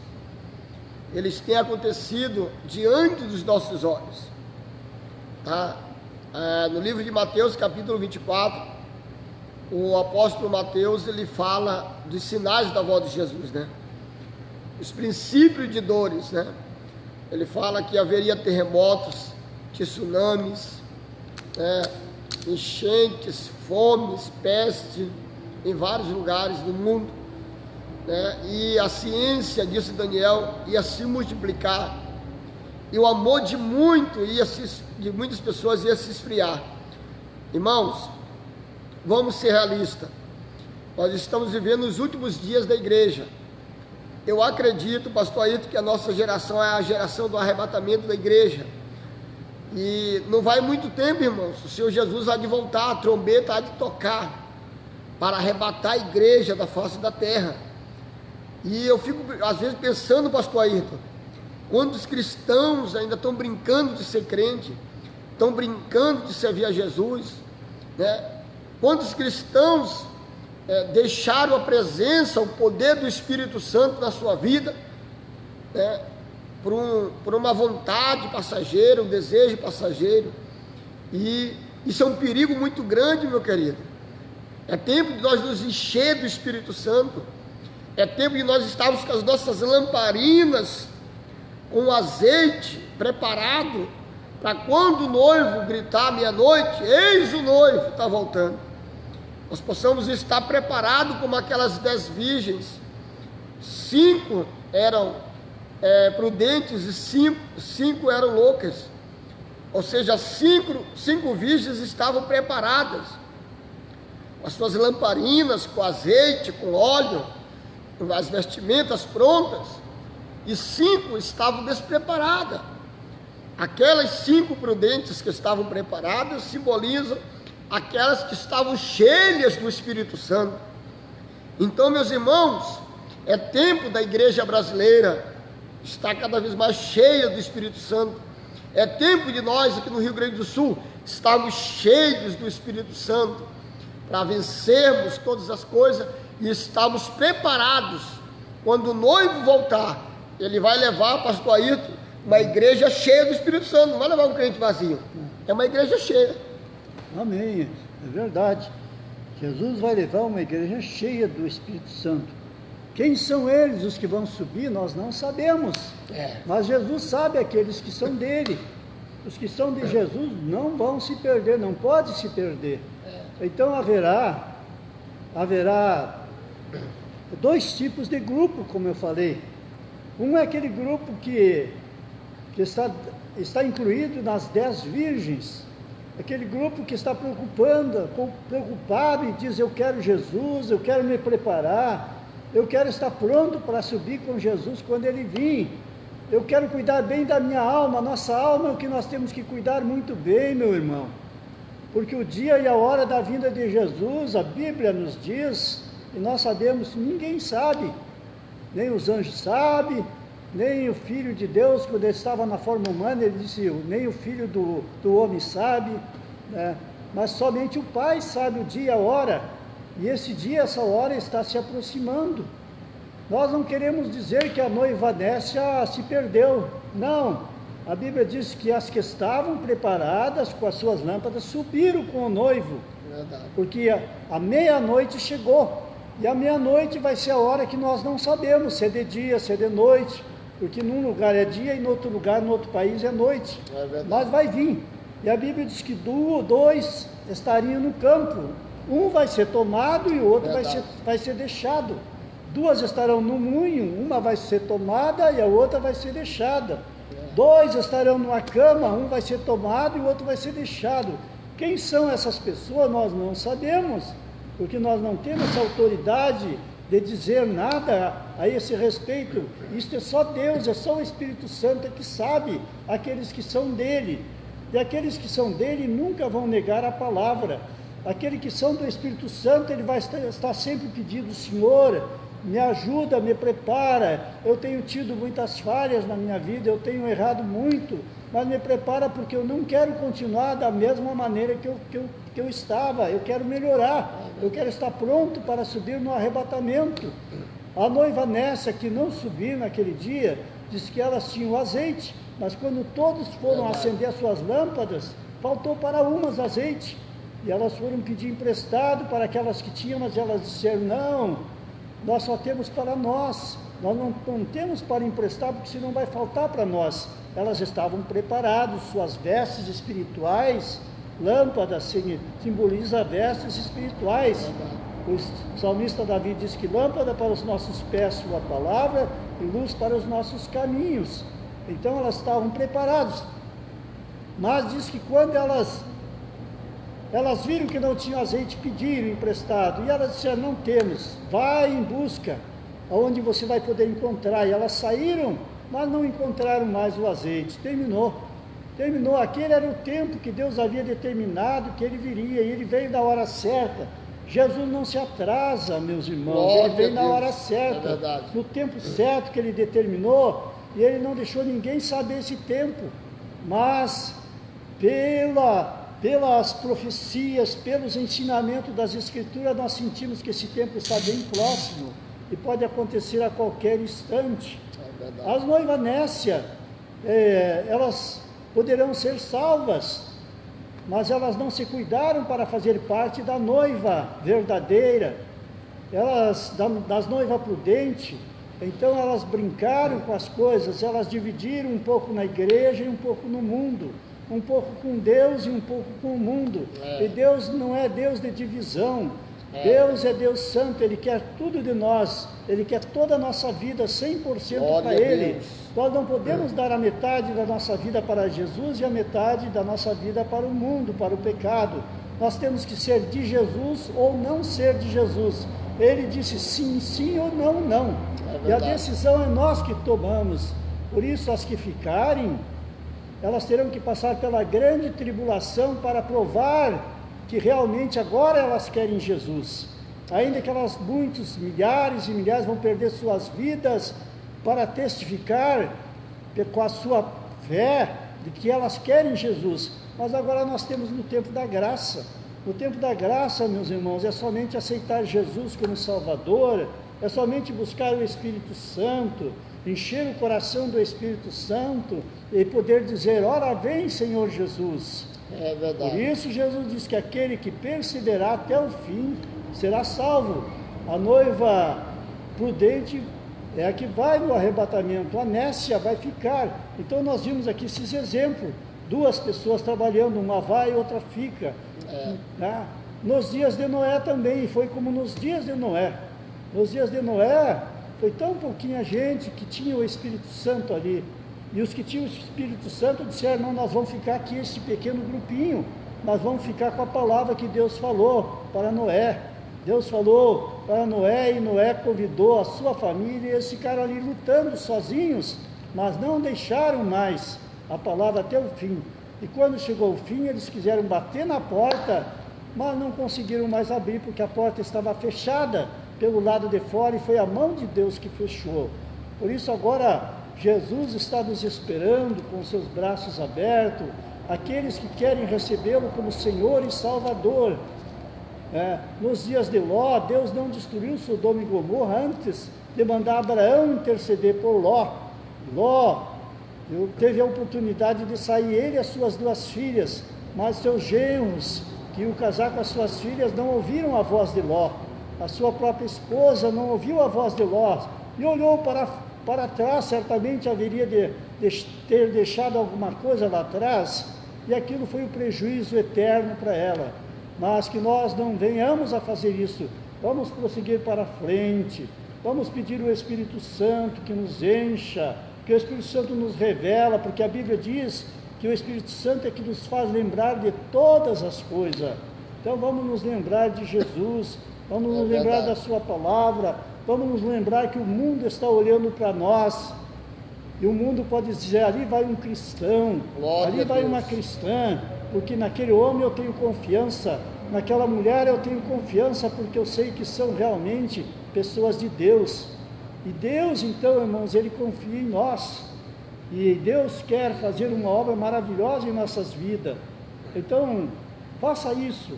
eles têm acontecido diante dos nossos olhos, tá? No livro de Mateus, capítulo 24, o apóstolo Mateus, ele fala dos sinais da volta de Jesus, né? Os princípios de dores, né? Ele fala que haveria terremotos, tsunamis, né? Enchentes, fomes, peste, em vários lugares do mundo, né? E a ciência, disse Daniel, ia se multiplicar, e o amor de muitas pessoas ia se esfriar. Irmãos, vamos ser realistas, nós estamos vivendo os últimos dias da igreja. Eu acredito, pastor Ayrton, que a nossa geração é a geração do arrebatamento da igreja, e não vai muito tempo, irmãos, o Senhor Jesus há de voltar, a trombeta há de tocar, para arrebatar a igreja da face da terra. E eu fico às vezes pensando, pastor Ayrton, quantos cristãos ainda estão brincando de ser crente, estão brincando de servir a Jesus, né? Quantos cristãos deixaram a presença, o poder do Espírito Santo na sua vida, né? Por uma vontade passageira, um desejo passageiro. E isso é um perigo muito grande, meu querido. É tempo de nós nos encher do Espírito Santo. É tempo de nós estarmos com as nossas lamparinas, com o azeite preparado, para quando o noivo gritar meia-noite, eis o noivo está voltando, nós possamos estar preparados como aquelas 10 virgens. 5 eram prudentes e 5 eram loucas. Ou seja, 5 virgens estavam preparadas, com as suas lamparinas, com azeite, com óleo, com as vestimentas prontas, e 5 estavam despreparadas. Aquelas 5 prudentes que estavam preparadas simbolizam aquelas que estavam cheias do Espírito Santo. Então, meus irmãos, é tempo da igreja brasileira estar cada vez mais cheia do Espírito Santo. É tempo de nós aqui no Rio Grande do Sul estarmos cheios do Espírito Santo, para vencermos todas as coisas e estarmos preparados. Quando o noivo voltar, ele vai levar, pastor Ayrton, uma igreja cheia do Espírito Santo, não vai levar um crente vazio, é uma igreja cheia. Amém, é verdade. Jesus vai levar uma igreja cheia do Espírito Santo. Quem são eles, os que vão subir, nós não sabemos, mas Jesus sabe aqueles que são dele. Os que são de Jesus não vão se perder, não pode se perder. Então haverá 2 tipos de grupo, como eu falei. Um é aquele grupo que está incluído nas 10 virgens, aquele grupo que está preocupado e diz: eu quero Jesus, eu quero me preparar, eu quero estar pronto para subir com Jesus quando Ele vir, eu quero cuidar bem da minha alma. Nossa alma é o que nós temos que cuidar muito bem, meu irmão, porque o dia e a hora da vinda de Jesus, a Bíblia nos diz, e nós sabemos, ninguém sabe, nem os anjos sabem, nem o Filho de Deus, quando ele estava na forma humana, ele disse, nem o Filho do homem sabe, né? Mas somente o Pai sabe o dia e a hora, e esse dia, essa hora está se aproximando. Nós não queremos dizer que a noiva Nécia se perdeu, não, A Bíblia diz que as que estavam preparadas com as suas lâmpadas subiram com o noivo, Verdade. porque a meia-noite chegou, e a meia-noite vai ser a hora que nós não sabemos, se é de dia, se é de noite, porque num lugar é dia e no outro lugar, no outro país é noite, mas vai vir. E a Bíblia diz que dois estariam no campo, um vai ser tomado e o outro vai ser deixado. Duas estarão no moinho, uma vai ser tomada e a outra vai ser deixada. Dois estarão numa cama, um vai ser tomado e o outro vai ser deixado. Quem são essas pessoas nós não sabemos, porque nós não temos essa autoridade de dizer nada a esse respeito. Isto é só Deus, é só o Espírito Santo que sabe, aqueles que são dele. E aqueles que são dele nunca vão negar a palavra. Aqueles que são do Espírito Santo, ele vai estar sempre pedindo: Senhor, me ajuda, me prepara. Eu tenho tido muitas falhas na minha vida, eu tenho errado muito, mas me prepara, porque eu não quero continuar da mesma maneira que eu estava. Eu quero melhorar, eu quero estar pronto para subir no arrebatamento. A noiva Nécia, que não subiu naquele dia, disse que elas tinham azeite, mas quando todos foram acender as suas lâmpadas, faltou para umas azeite, e elas foram pedir emprestado para aquelas que tinham, mas elas disseram: não, nós só temos para nós não temos para emprestar, porque senão vai faltar para nós. Elas estavam preparadas, suas vestes espirituais, lâmpadas simboliza vestes espirituais. O salmista Davi diz que lâmpada para os nossos pés sua palavra e luz para os nossos caminhos. Então elas estavam preparadas, mas diz que quando elas viram que não tinham azeite, pediram emprestado, e elas disseram: não temos, vai em busca, aonde você vai poder encontrar. E elas saíram, mas não encontraram mais o azeite. Terminou, aquele era o tempo que Deus havia determinado que ele viria, e ele veio na hora certa. Jesus não se atrasa, meus irmãos, ele veio na hora certa, no tempo certo que ele determinou, e ele não deixou ninguém saber esse tempo, mas pelas profecias, pelos ensinamentos das Escrituras, nós sentimos que esse tempo está bem próximo e pode acontecer a qualquer instante. As noivas Nécia, elas poderão ser salvas, mas elas não se cuidaram para fazer parte da noiva verdadeira, das noivas prudentes. Então elas brincaram com as coisas, elas dividiram um pouco na igreja e um pouco no mundo, um pouco com Deus e um pouco com o mundo. E Deus não é Deus de divisão. Deus é Deus santo, Ele quer tudo de nós, Ele quer toda a nossa vida 100% para Ele. Nós não podemos dar a metade da nossa vida para Jesus e a metade da nossa vida para o mundo, para o pecado. Nós temos que ser de Jesus ou não ser de Jesus. Ele disse sim, sim, ou não, não. E a decisão é nós que tomamos. Por isso, as que ficarem, elas terão que passar pela grande tribulação para provar que realmente agora elas querem Jesus. Ainda que muitos, milhares e milhares vão perder suas vidas para testificar com a sua fé de que elas querem Jesus. Mas agora nós temos no tempo da graça. No tempo da graça, meus irmãos, é somente aceitar Jesus como Salvador, é somente buscar o Espírito Santo, encher o coração do Espírito Santo e poder dizer: ora vem, Senhor Jesus. É verdade. Por isso Jesus diz que aquele que perseverar até o fim será salvo. A noiva prudente é a que vai no arrebatamento, a Nécia vai ficar. Então nós vimos aqui esses exemplos, duas pessoas trabalhando, uma vai e outra fica. Né? Nos dias de Noé também, foi como nos dias de Noé. Nos dias de Noé, foi tão pouquinha gente que tinha o Espírito Santo ali. E os que tinham o Espírito Santo disseram: não, nós vamos ficar aqui, este pequeno grupinho, nós vamos ficar com a palavra que Deus falou para Noé. Deus falou para Noé, e Noé convidou a sua família, e eles ficaram ali lutando sozinhos, mas não deixaram mais a palavra até o fim. E quando chegou o fim, eles quiseram bater na porta, mas não conseguiram mais abrir, porque a porta estava fechada pelo lado de fora, e foi a mão de Deus que fechou. Por isso agora Jesus está nos esperando com seus braços abertos, aqueles que querem recebê-lo como Senhor e Salvador. Nos dias de Ló, Deus não destruiu Sodoma e Gomorra antes de mandar Abraão interceder por Ló. Ló Eu teve a oportunidade de sair ele e as suas 2 filhas, mas seus genros, que iam casar com as suas filhas, não ouviram a voz de Ló. A sua própria esposa não ouviu a voz de Ló e olhou para trás, certamente haveria de ter deixado alguma coisa lá atrás, e aquilo foi um prejuízo eterno para ela. Mas que nós não venhamos a fazer isso. Vamos prosseguir para frente, vamos pedir o Espírito Santo que nos encha, que o Espírito Santo nos revela, porque a Bíblia diz que o Espírito Santo é que nos faz lembrar de todas as coisas. Então vamos nos lembrar de Jesus, vamos nos lembrar da sua palavra, vamos nos lembrar que o mundo está olhando para nós, e o mundo pode dizer, ali vai um cristão, ali vai uma cristã, porque naquele homem eu tenho confiança, naquela mulher eu tenho confiança, porque eu sei que são realmente pessoas de Deus. E Deus, então, irmãos, Ele confia em nós, e Deus quer fazer uma obra maravilhosa em nossas vidas. Então, faça isso,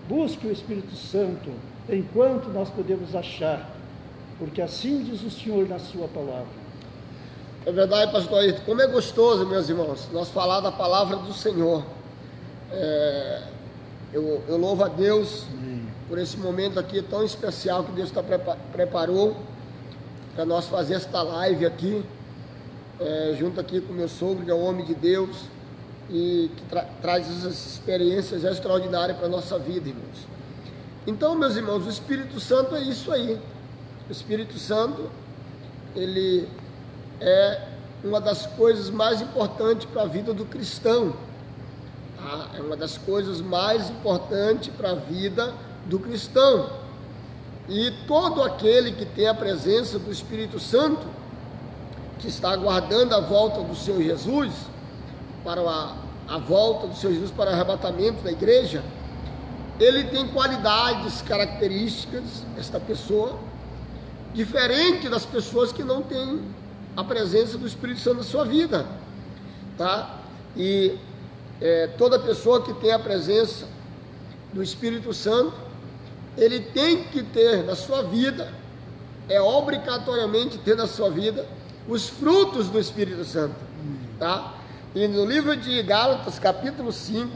busque o Espírito Santo, enquanto nós podemos achar, porque assim diz o Senhor na sua palavra. É verdade, pastor Ayrton, como é gostoso, meus irmãos, nós falar da palavra do Senhor. Eu louvo a Deus por esse momento aqui tão especial que Deus preparou para nós fazer esta live aqui, junto aqui com meu sogro, que é um homem de Deus, e que traz essas experiências extraordinárias para a nossa vida, irmãos. Então, meus irmãos, o Espírito Santo é isso aí. O Espírito Santo, ele é uma das coisas mais importantes para a vida do cristão. Tá? É uma das coisas mais importantes para a vida do cristão. E todo aquele que tem a presença do Espírito Santo, que está aguardando a volta do Senhor Jesus, para a volta do Senhor Jesus para o arrebatamento da igreja, ele tem qualidades, características, esta pessoa, diferente das pessoas que não têm a presença do Espírito Santo na sua vida, tá? E toda pessoa que tem a presença do Espírito Santo, ele tem que ter na sua vida, obrigatoriamente ter na sua vida, os frutos do Espírito Santo, tá? E no livro de Gálatas, capítulo 5,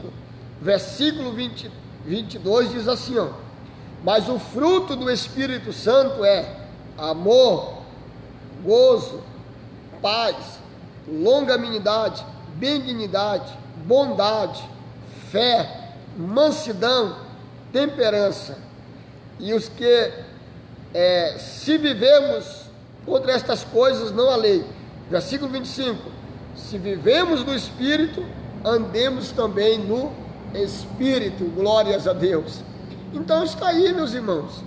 versículo 22, diz assim, ó: mas o fruto do Espírito Santo é amor, gozo, paz, longanimidade, benignidade, bondade, fé, mansidão, temperança. E os que se vivemos contra estas coisas não há lei. Versículo 25: se vivemos no Espírito, andemos também no Espírito. Glórias a Deus. Então está aí, meus irmãos,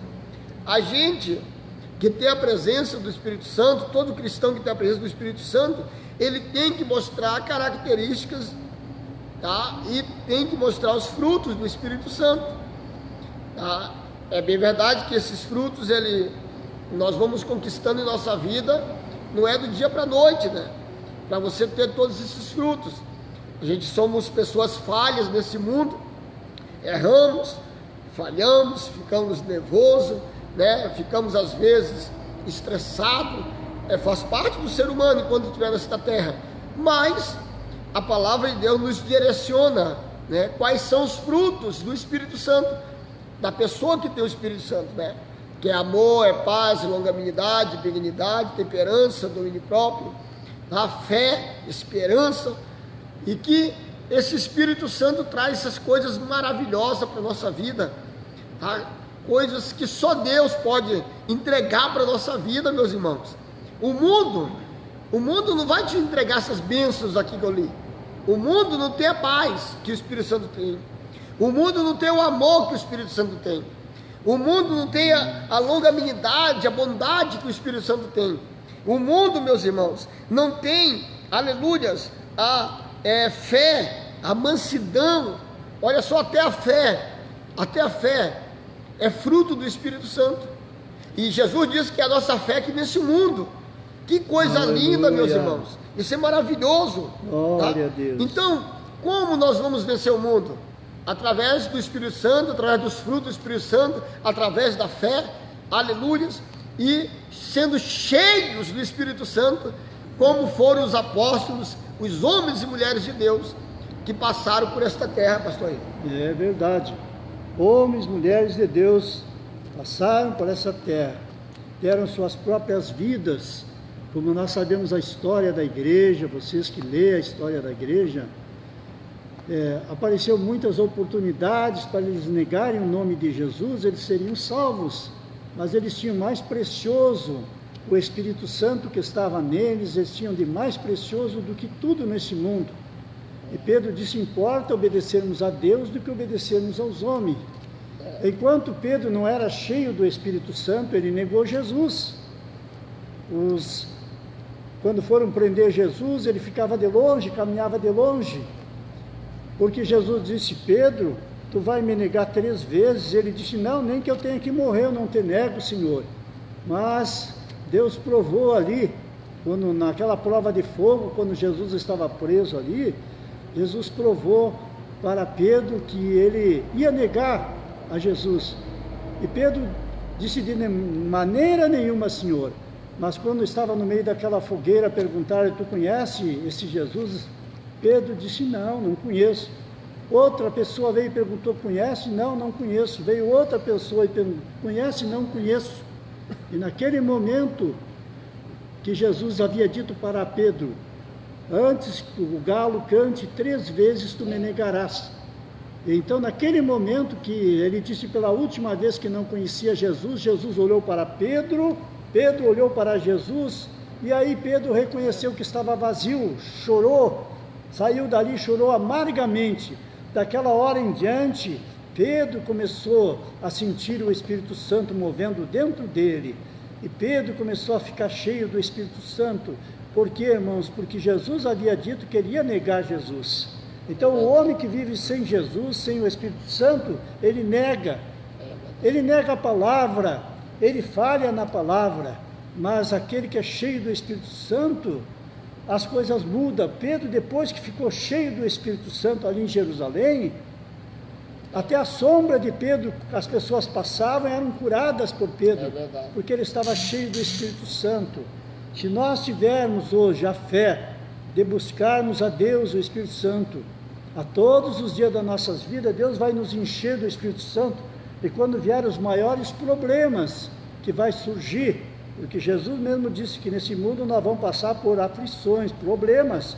a gente que tem a presença do Espírito Santo, todo cristão que tem a presença do Espírito Santo, ele tem que mostrar características, tá? E tem que mostrar os frutos do Espírito Santo, tá? É bem verdade que esses frutos, nós vamos conquistando em nossa vida, não é do dia para a noite, né? Para você ter todos esses frutos. A gente somos pessoas falhas nesse mundo, erramos, falhamos, ficamos nervosos, né? Ficamos às vezes estressados, faz parte do ser humano enquanto estiver nesta terra, mas a palavra de Deus nos direciona, né? Quais são os frutos do Espírito Santo, da pessoa que tem o Espírito Santo, né? Que é amor, é paz, longanimidade, benignidade, temperança, domínio próprio, a fé, esperança, e que esse Espírito Santo traz essas coisas maravilhosas para a nossa vida, tá? Coisas que só Deus pode entregar para a nossa vida, meus irmãos. O mundo não vai te entregar essas bênçãos aqui que eu li. O mundo não tem a paz que o Espírito Santo tem. O mundo não tem o amor que o Espírito Santo tem. O mundo não tem a longanimidade, a bondade que o Espírito Santo tem. O mundo, meus irmãos, não tem, aleluias, a fé, a mansidão. Olha só, até a fé é fruto do Espírito Santo. E Jesus disse que a nossa fé é que nesse mundo. Que coisa linda, meus irmãos. Isso é maravilhoso. Glória a Deus. Então, como nós vamos vencer o mundo? Através do Espírito Santo, através dos frutos do Espírito Santo, através da fé, aleluias, e sendo cheios do Espírito Santo, como foram os apóstolos os homens e mulheres de Deus que passaram por esta terra, pastor. É verdade. Homens e mulheres de Deus passaram por essa terra, deram suas próprias vidas, como nós sabemos a história da igreja, vocês que lêem a história da igreja, apareceu muitas oportunidades para eles negarem o nome de Jesus, eles seriam salvos, mas eles tinham mais precioso o Espírito Santo que estava neles, eles tinham de mais precioso do que tudo nesse mundo. E Pedro disse: importa obedecermos a Deus do que obedecermos aos homens. Enquanto Pedro não era cheio do Espírito Santo, ele negou Jesus. Quando foram prender Jesus, ele ficava de longe, caminhava de longe, porque Jesus disse: Pedro, tu vai me negar 3 vezes. Ele disse: não, nem que eu tenha que morrer, eu não te nego, Senhor. Mas Deus provou ali, naquela prova de fogo, quando Jesus estava preso ali, Jesus provou para Pedro que ele ia negar a Jesus. E Pedro disse: de maneira nenhuma, Senhor. Mas quando estava no meio daquela fogueira, perguntaram: tu conhece esse Jesus? Pedro disse: não conheço. Outra pessoa veio e perguntou: conhece? Não conheço. Veio outra pessoa e perguntou: conhece? Não conheço. E naquele momento que Jesus havia dito para Pedro: antes que o galo cante 3 vezes tu me negarás. Então, naquele momento que ele disse pela última vez que não conhecia Jesus, Jesus olhou para Pedro, Pedro olhou para Jesus, e aí Pedro reconheceu que estava vazio, chorou, saiu dali, chorou amargamente. Daquela hora em diante, Pedro começou a sentir o Espírito Santo movendo dentro dele, e Pedro começou a ficar cheio do Espírito Santo. Por quê, irmãos? Porque Jesus havia dito que ele ia negar Jesus. Então o homem que vive sem Jesus, sem o Espírito Santo, ele nega a palavra, ele falha na palavra. Mas aquele que é cheio do Espírito Santo, as coisas mudam. Pedro, depois que ficou cheio do Espírito Santo ali em Jerusalém, até a sombra de Pedro, as pessoas passavam e eram curadas por Pedro, porque ele estava cheio do Espírito Santo. Se nós tivermos hoje a fé de buscarmos a Deus, o Espírito Santo, a todos os dias das nossas vidas, Deus vai nos encher do Espírito Santo, e quando vier os maiores problemas que vai surgir, porque Jesus mesmo disse que nesse mundo nós vamos passar por aflições, problemas,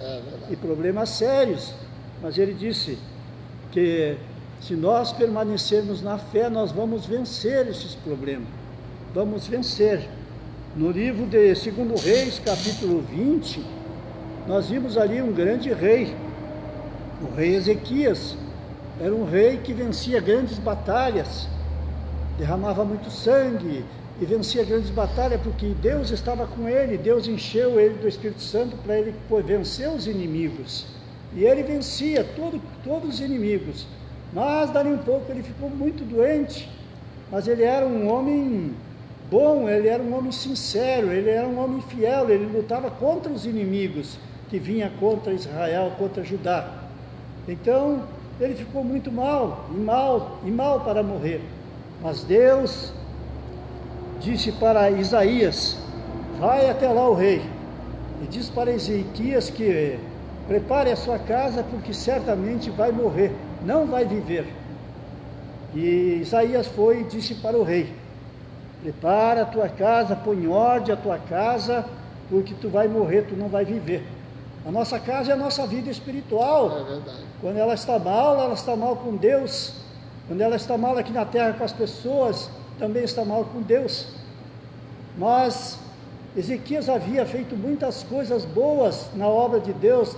e problemas sérios, mas ele disse que se nós permanecermos na fé, nós vamos vencer esses problemas, vamos vencer. No livro de 2 Reis, capítulo 20, nós vimos ali um grande rei, o rei Ezequias. Era um rei que vencia grandes batalhas, derramava muito sangue e vencia grandes batalhas, porque Deus estava com ele, Deus encheu ele do Espírito Santo para ele vencer os inimigos, e ele vencia todos os inimigos. Mas dali um pouco ele ficou muito doente, mas ele era um homem bom, ele era um homem sincero, ele era um homem fiel, ele lutava contra os inimigos que vinham contra Israel, contra Judá. Então ele ficou muito mal para morrer. Mas Deus disse para Isaías: vai até lá o rei, e diz para Ezequias que prepare a sua casa, porque certamente vai morrer, não vai viver. E Isaías foi e disse para o rei: prepara a tua casa, põe em ordem a tua casa, porque tu vai morrer, tu não vai viver. A nossa casa é a nossa vida espiritual. Quando ela está mal com Deus. Quando ela está mal aqui na terra com as pessoas, também está mal com Deus. Mas Ezequias havia feito muitas coisas boas na obra de Deus.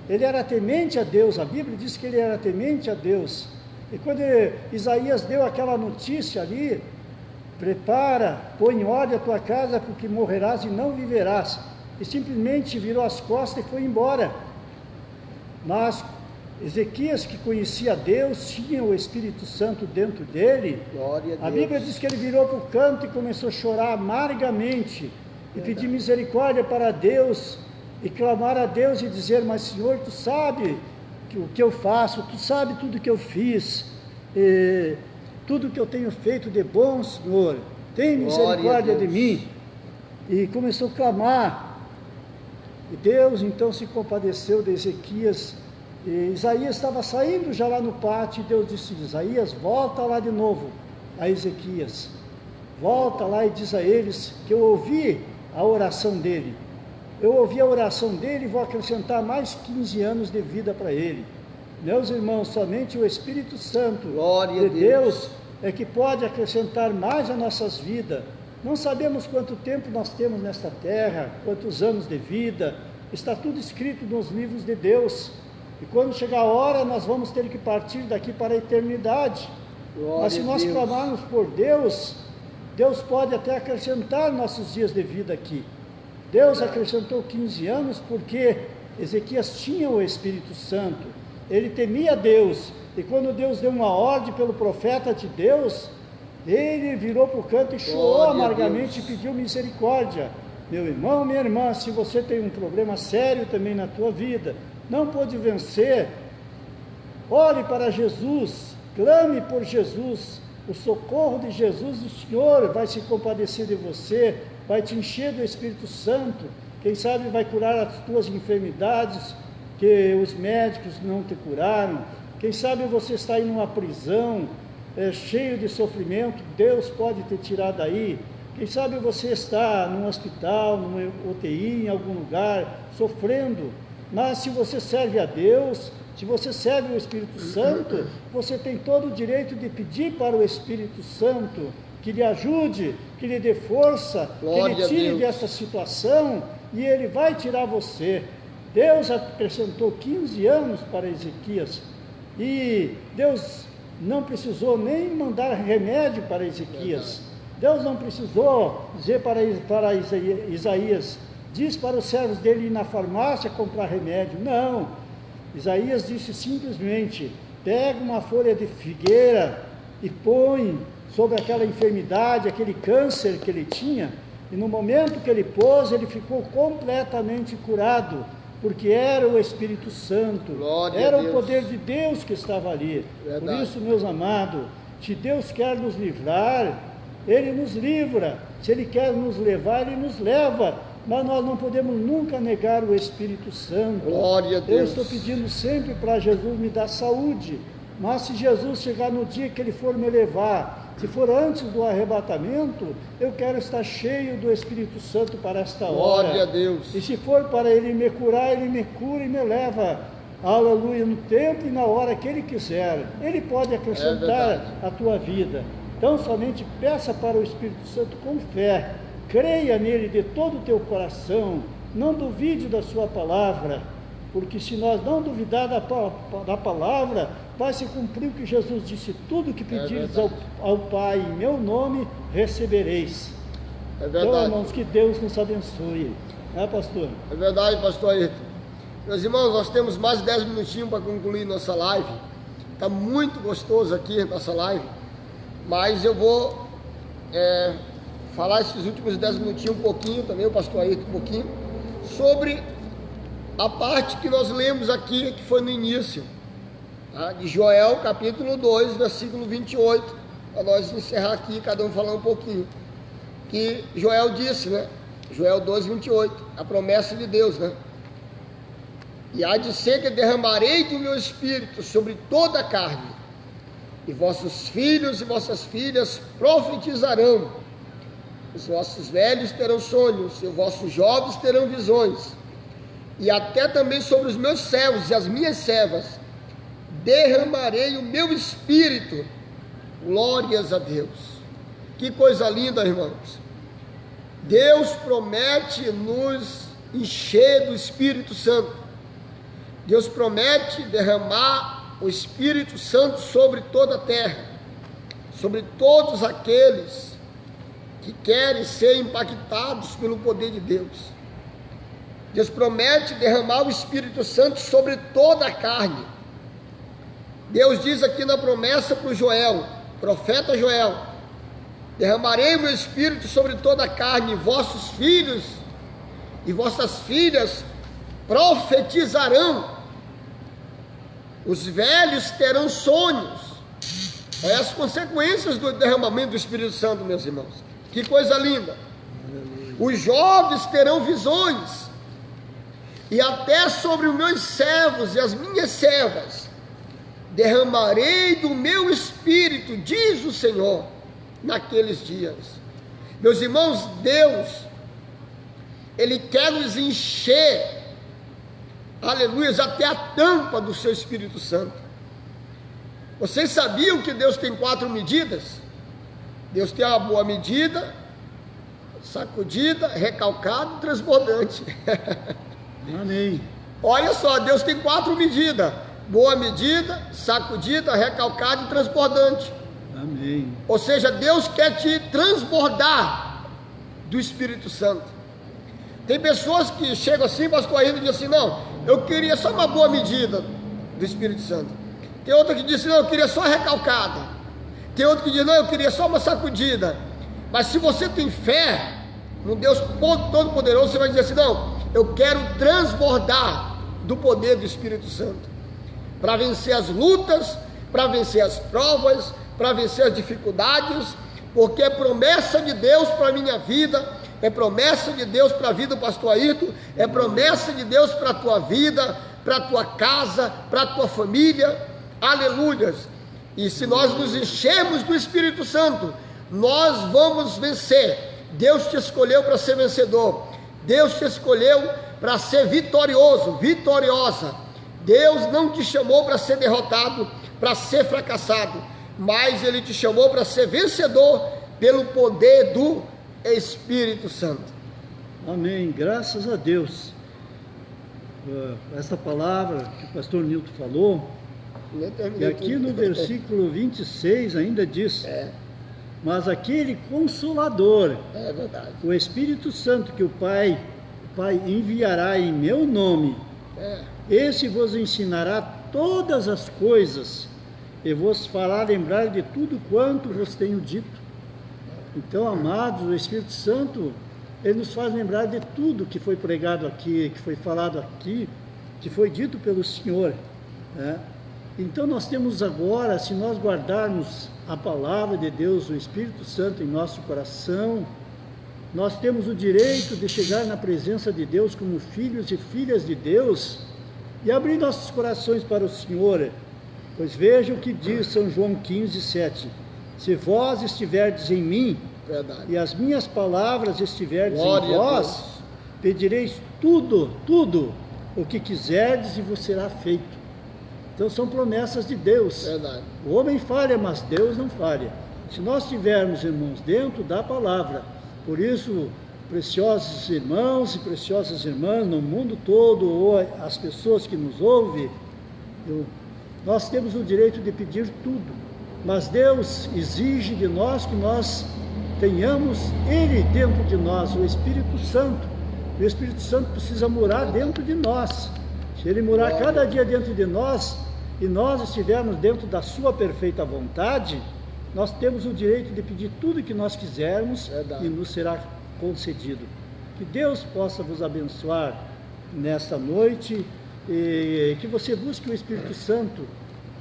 Ele era temente a Deus, a Bíblia diz que ele era temente a Deus. E quando Isaías deu aquela notícia ali: prepara, põe em ordem a tua casa, porque morrerás e não viverás, e simplesmente virou as costas e foi embora. Mas Ezequias, que conhecia Deus, tinha o Espírito Santo dentro dele. A Bíblia diz que ele virou para o canto e começou a chorar amargamente, e pedir misericórdia para Deus, e clamar a Deus e dizer: mas Senhor, tu sabe o que eu faço, tu sabe tudo que eu fiz, tudo que eu tenho feito de bom, Senhor, tem misericórdia de mim. E começou a clamar. E Deus então se compadeceu de Ezequias. E Isaías estava saindo já lá no pátio, e Deus disse: Isaías, volta lá de novo a Ezequias. Volta lá e diz a eles que eu ouvi a oração dele. Eu ouvi a oração dele e vou acrescentar mais 15 anos de vida para ele. Meus irmãos, somente o Espírito Santo de Deus é que pode acrescentar mais a nossas vidas. Não sabemos quanto tempo nós temos nesta terra, quantos anos de vida, está tudo escrito nos livros de Deus. E quando chegar a hora, nós vamos ter que partir daqui para a eternidade. Mas se nós clamarmos por Deus, Deus pode até acrescentar nossos dias de vida aqui. Deus acrescentou 15 anos porque Ezequias tinha o Espírito Santo, ele temia Deus, e quando Deus deu uma ordem pelo profeta de Deus, ele virou para o canto e chorou amargamente e pediu misericórdia. Meu irmão, minha irmã, se você tem um problema sério também na tua vida, não pode vencer, ore para Jesus, clame por Jesus, o socorro de Jesus, o Senhor vai se compadecer de você, vai te encher do Espírito Santo, quem sabe vai curar as tuas enfermidades, que os médicos não te curaram, quem sabe você está em uma prisão, cheio de sofrimento, Deus pode te tirar daí, quem sabe você está num hospital, numa UTI, em algum lugar, sofrendo, mas se você serve a Deus, se você serve o Espírito Santo, você tem todo o direito de pedir para o Espírito Santo que lhe ajude, que lhe dê força, que lhe tire dessa situação, e ele vai tirar você. Deus acrescentou 15 anos para Ezequias, e Deus não precisou nem mandar remédio para Ezequias. Deus não precisou dizer para Isaías, diz para os servos dele ir na farmácia comprar remédio. Não, Isaías disse simplesmente, pega uma folha de figueira e põe sobre aquela enfermidade, aquele câncer que ele tinha, e no momento que ele pôs, ele ficou completamente curado, porque era o Espírito Santo, era o poder de Deus que estava ali. Por isso, meus amados, se Deus quer nos livrar, Ele nos livra, se Ele quer nos levar, Ele nos leva, mas nós não podemos nunca negar o Espírito Santo. Glória a Deus. Eu estou pedindo sempre para Jesus me dar saúde, mas se Jesus chegar no dia que Ele for me levar, se for antes do arrebatamento, eu quero estar cheio do Espírito Santo para esta hora. Glória a Deus. E se for para Ele me curar, Ele me cura e me leva, aleluia, no tempo e na hora que Ele quiser. Ele pode acrescentar a tua vida. Então somente peça para o Espírito Santo com fé, creia nele de todo o teu coração, não duvide da sua palavra, porque se nós não duvidar da palavra, vai se cumprir o que Jesus disse, tudo que pedires ao Pai em meu nome, recebereis. É verdade. Então, irmãos, que Deus nos abençoe. Pastor? É verdade, pastor Ayrton. Meus irmãos, nós temos mais 10 minutinhos para concluir nossa live. Está muito gostoso aqui a nossa live, mas eu vou falar esses últimos 10 minutinhos um pouquinho, também o pastor Ayrton um pouquinho, sobre a parte que nós lemos aqui, que foi no início, de Joel, capítulo 2, versículo 28, para nós encerrar aqui, cada um falar um pouquinho, que Joel disse, né? Joel 2, 28, a promessa de Deus, né? E há de ser que derramarei do meu espírito sobre toda a carne, e vossos filhos e vossas filhas profetizarão, os vossos velhos terão sonhos, e os vossos jovens terão visões, e até também sobre os meus servos e as minhas servas derramarei o meu espírito. Glórias a Deus. Que coisa linda, irmãos. Deus promete nos encher do Espírito Santo. Deus promete derramar o Espírito Santo sobre toda a terra, sobre todos aqueles que querem ser impactados pelo poder de Deus. Deus promete derramar o Espírito Santo sobre toda a carne. Deus diz aqui na promessa para o Joel, profeta Joel, derramarei o meu Espírito sobre toda a carne, e vossos filhos e vossas filhas profetizarão, os velhos terão sonhos. Olha as consequências do derramamento do Espírito Santo, meus irmãos, que coisa linda. Os jovens terão visões, e até sobre os meus servos e as minhas servas derramarei do meu espírito, diz o Senhor, naqueles dias. Meus irmãos, Deus, Ele quer nos encher, aleluia, até a tampa do seu Espírito Santo. Vocês sabiam que Deus tem 4 medidas? Deus tem uma boa medida, sacudida, recalcada e transbordante. Amém. Olha só, Deus tem 4 medidas: boa medida, sacudida, recalcada e transbordante. Amém. Ou seja, Deus quer te transbordar do Espírito Santo. Tem pessoas que chegam assim, pastor Ayrton, e dizem assim: não, eu queria só uma boa medida do Espírito Santo. Tem outra que diz: não, eu queria só recalcada. Tem outro que diz: não, eu queria só uma sacudida. Mas se você tem fé no Deus Todo-Poderoso, você vai dizer assim: não, eu quero transbordar do poder do Espírito Santo, para vencer as lutas, para vencer as provas, para vencer as dificuldades, porque é promessa de Deus para a minha vida, é promessa de Deus para a vida do pastor Ayrton, é promessa de Deus para a tua vida, para a tua casa, para a tua família, aleluias. E se nós nos enchermos do Espírito Santo, nós vamos vencer. Deus te escolheu para ser vencedor, Deus te escolheu para ser vitorioso, vitoriosa. Deus não te chamou para ser derrotado, para ser fracassado, mas Ele te chamou para ser vencedor pelo poder do Espírito Santo. Amém, graças a Deus. Essa palavra que o pastor Nilton falou, e aqui no versículo 26 ainda diz: mas aquele Consolador, é verdade, o Espírito Santo que o Pai enviará em meu nome, esse vos ensinará todas as coisas e vos fará lembrar de tudo quanto vos tenho dito. Então, amados, o Espírito Santo, Ele nos faz lembrar de tudo que foi pregado aqui, que foi falado aqui, que foi dito pelo Senhor, né? Então nós temos agora, se nós guardarmos a palavra de Deus, o Espírito Santo em nosso coração, nós temos o direito de chegar na presença de Deus como filhos e filhas de Deus e abrir nossos corações para o Senhor. Pois veja o que diz São João 15:7: se vós estiverdes em mim, verdade, e as minhas palavras estiverdes glória em vós, pedireis tudo o que quiserdes e vos será feito. Então são promessas de Deus. verdade. O homem falha, mas Deus não falha. Se nós estivermos, irmãos, dentro da palavra, por isso, preciosos irmãos e preciosas irmãs no mundo todo, ou as pessoas que nos ouvem, nós temos o direito de pedir tudo, mas Deus exige de nós que nós tenhamos Ele dentro de nós, o Espírito Santo. O Espírito Santo precisa morar dentro de nós. Se Ele morar cada dia dentro de nós, e nós estivermos dentro da sua perfeita vontade, nós temos o direito de pedir tudo que nós quisermos, verdade, e nos será concedido. Que Deus possa vos abençoar nesta noite, e que você busque o Espírito Santo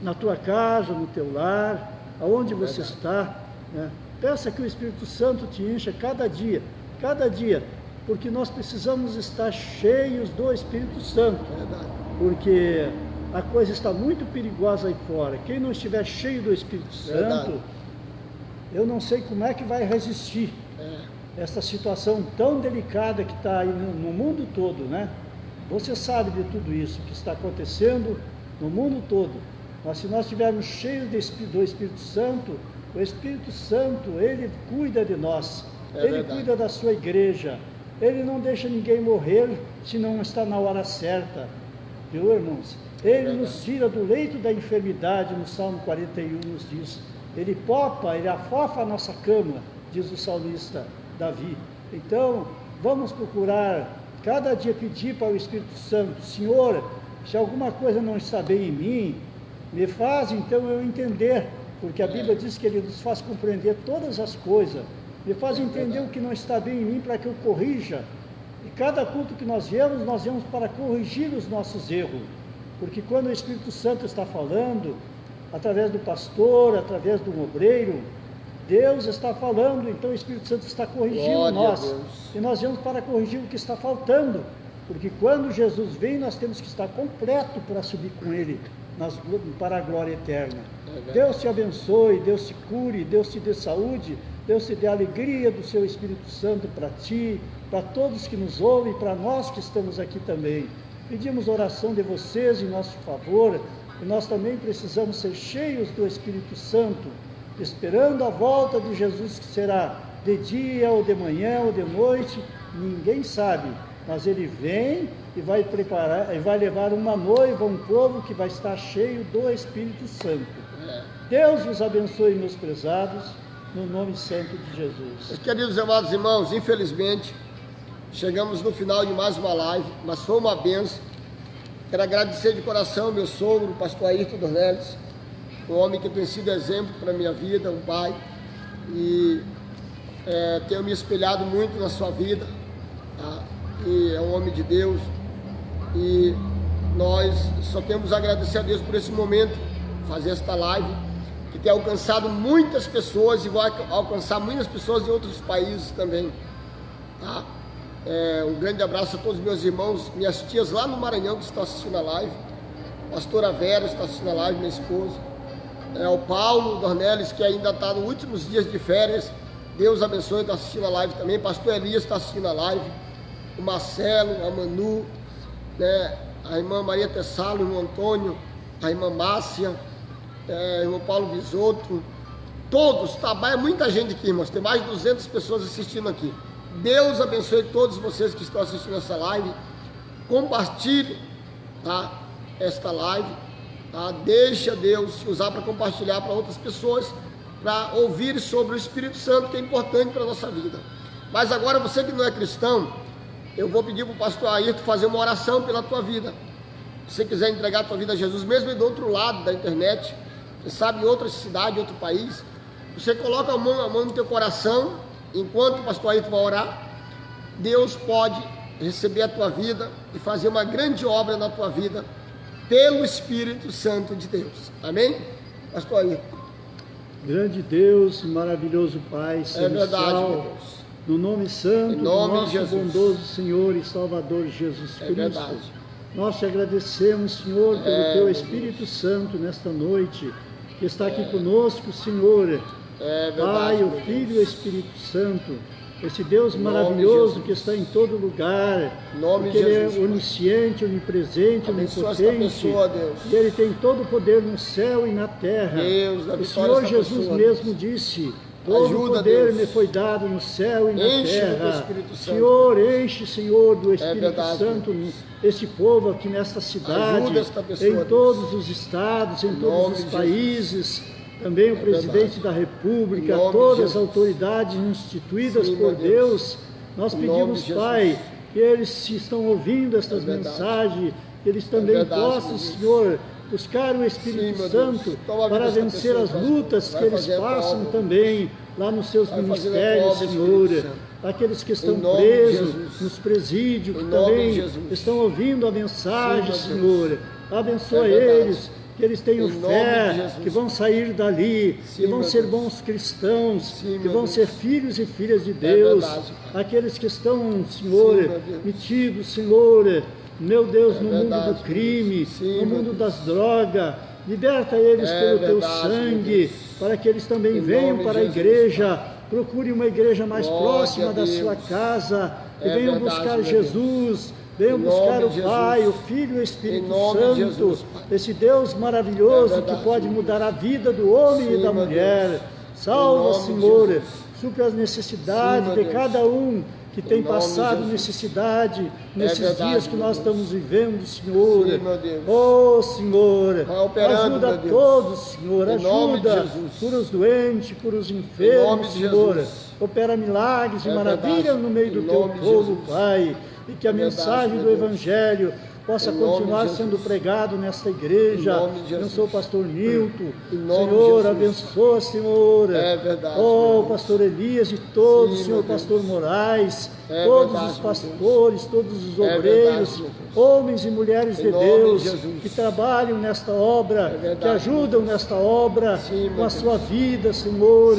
na tua casa, no teu lar, aonde você está, né? Peça que o Espírito Santo te encha cada dia, porque nós precisamos estar cheios do Espírito Santo, porque a coisa está muito perigosa aí fora. Quem não estiver cheio do Espírito Santo, eu não sei como é que vai resistir essa situação tão delicada que está aí no mundo todo, né? Você sabe de tudo isso que está acontecendo no mundo todo, mas se nós estivermos cheios do Espírito Santo, o Espírito Santo, Ele cuida de nós, Ele cuida da sua igreja, Ele não deixa ninguém morrer se não está na hora certa, viu, irmãos? Ele nos tira do leito da enfermidade, no Salmo 41 nos diz, Ele afofa a nossa cama, diz o salmista Davi. Então, vamos procurar cada dia pedir para o Espírito Santo: Senhor, se alguma coisa não está bem em mim, me faz então eu entender, porque a Bíblia diz que Ele nos faz compreender todas as coisas, me faz entender o que não está bem em mim para que eu corrija. E cada culto que nós viemos para corrigir os nossos erros, porque quando o Espírito Santo está falando, através do pastor, através do obreiro, Deus está falando, então o Espírito Santo está corrigindo nós, e nós viemos para corrigir o que está faltando, porque quando Jesus vem, nós temos que estar completo para subir com Ele para a glória eterna. Deus te abençoe, Deus te cure, Deus te dê saúde, Deus te dê a alegria do seu Espírito Santo para ti, para todos que nos ouvem, para nós que estamos aqui também. Pedimos oração de vocês em nosso favor, e nós também precisamos ser cheios do Espírito Santo, esperando a volta de Jesus, que será de dia ou de manhã ou de noite, ninguém sabe, mas Ele vem e vai preparar, e vai levar uma noiva, um povo que vai estar cheio do Espírito Santo. Deus vos abençoe, meus prezados, no nome santo de Jesus. Meus queridos e amados irmãos, infelizmente, chegamos no final de mais uma live, mas foi uma benção. Quero agradecer de coração meu sogro, o pastor Ayrton Dornelles, um homem que tem sido exemplo para a minha vida, um pai, e tenho me espelhado muito na sua vida, tá? E é um homem de Deus, e nós só temos a agradecer a Deus por esse momento, fazer esta live, que tem alcançado muitas pessoas e vai alcançar muitas pessoas em outros países também, tá? Um grande abraço a todos os meus irmãos, minhas tias lá no Maranhão que estão assistindo a live, a pastora Vera está assistindo a live, minha esposa, o Paulo Dornelles, que ainda está nos últimos dias de férias, Deus abençoe, está assistindo a live também, pastor Elias está assistindo a live, o Marcelo, a Manu, né, a irmã Maria Tessalo, o irmão Antônio, a irmã Márcia, o irmão Paulo Visotto, todos, tá, é muita gente aqui, irmãos, tem mais de 200 pessoas assistindo aqui. Deus abençoe todos vocês que estão assistindo essa live, compartilhe, tá, esta live, tá, deixa Deus te usar para compartilhar para outras pessoas, para ouvir sobre o Espírito Santo, que é importante para a nossa vida. Mas agora, você que não é cristão, eu vou pedir para o pastor Ayrton fazer uma oração pela tua vida. Se você quiser entregar a tua vida a Jesus, mesmo do outro lado da internet, quem sabe em outra cidade, em outro país, você coloca a mão no teu coração, enquanto o pastor Ayrton vai orar, Deus pode receber a tua vida e fazer uma grande obra na tua vida, pelo Espírito Santo de Deus. Amém? Pastor Ayrton. Grande Deus, maravilhoso Pai celestial, verdade, meu Deus. No nome santo do nosso Jesus. Bondoso Senhor e Salvador Jesus Cristo. Verdade. Nós te agradecemos, Senhor, pelo Teu Espírito Santo nesta noite, que está aqui conosco, Senhor. Verdade, Pai, o Filho e o Espírito Santo, esse Deus maravilhoso que está em todo lugar, porque Ele é onisciente, onipresente, onipotente, e Ele tem todo o poder no céu e na terra. O Senhor Jesus mesmo disse: todo o poder me foi dado no céu e na terra. Senhor, enche, Senhor, do Espírito Santo este povo aqui nesta cidade, em todos os estados, em todos os países. Também o presidente da República, todas as autoridades instituídas por Deus. Nós pedimos, Pai, que eles, se estão ouvindo estas mensagens, que eles também possam, Senhor, buscar o Espírito Santo para vencer as lutas que eles passam também lá nos seus ministérios, Senhor. Aqueles que estão presos nos presídios, que também estão ouvindo a mensagem, Senhor. Abençoa eles, que eles tenham fé, que vão sair dali, que vão ser bons cristãos, que vão ser filhos e filhas de Deus. Aqueles que estão, Senhor, metidos, Senhor, meu Deus, no mundo do crime, no mundo das drogas, liberta eles pelo Teu sangue, para que eles também venham para a igreja, procure uma igreja mais próxima da sua casa, e venham buscar Jesus. Venham buscar o Pai, o Filho e o Espírito Santo, esse Deus maravilhoso que pode mudar a vida do homem e da mulher. Salva, Senhor, supra as necessidades de cada um que tem passado necessidade nesses dias que nós estamos vivendo, Senhor. Oh, Senhor, ajuda a todos, Senhor, ajuda, cura os doentes, cura os enfermos, Senhor. Opera milagres e maravilhas no meio do Teu povo, Pai. E que a mensagem do Evangelho possa continuar sendo pregado nesta igreja. Abençoa o pastor Nilton, Senhor, abençoa, Senhor, o pastor Elias e todos, Senhor, pastor Moraes, todos os pastores, todos os obreiros, homens e mulheres de Deus, que trabalham nesta obra, que ajudam nesta obra, com a sua vida, Senhor,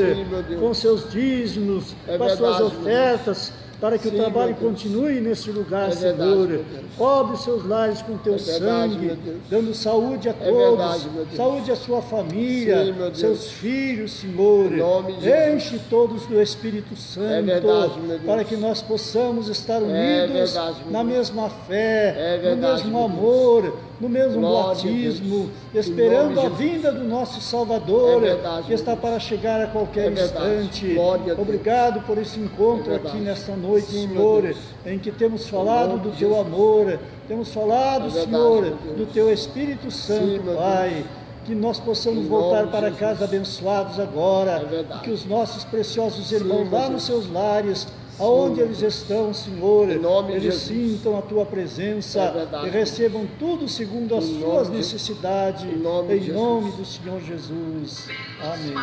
com seus dízimos, com as suas ofertas, para que Sim, o trabalho meu Deus. continue nesse lugar, É verdade, Senhor. meu Deus. Cobre seus lares com teu É verdade, sangue, meu Deus. dando saúde a É todos, verdade, meu Deus. saúde à sua família, Sim, meu Deus. seus filhos, Senhor. Em nome de Jesus. Enche todos do Espírito Santo, verdade, meu Deus. para que nós possamos estar É unidos verdade, meu na Deus. mesma fé, É no verdade, mesmo meu Deus. amor, no mesmo Glória a batismo, Deus. Em esperando nome a de vinda do nosso Salvador, É verdade, que meu está Deus. para chegar a qualquer É verdade. instante. Glória a Deus. Obrigado por esse encontro É aqui verdade. nesta noite, Sim, meu Senhor, Deus. em que temos falado nome do de teu Jesus. amor, temos falado, É verdade, Senhor, meu Deus. do teu Espírito Santo, meu Pai. Que nós possamos Em voltar nome de para Jesus. casa abençoados agora. É verdade. E que os nossos preciosos Sim, irmãos meu lá Deus. nos seus lares, aonde meu eles Deus. estão, Senhor, Em nome de eles Jesus. sintam a tua presença É verdade. e recebam tudo segundo as Em suas nome de- necessidades. Em nome de Em nome Jesus. do Senhor Jesus. Amém.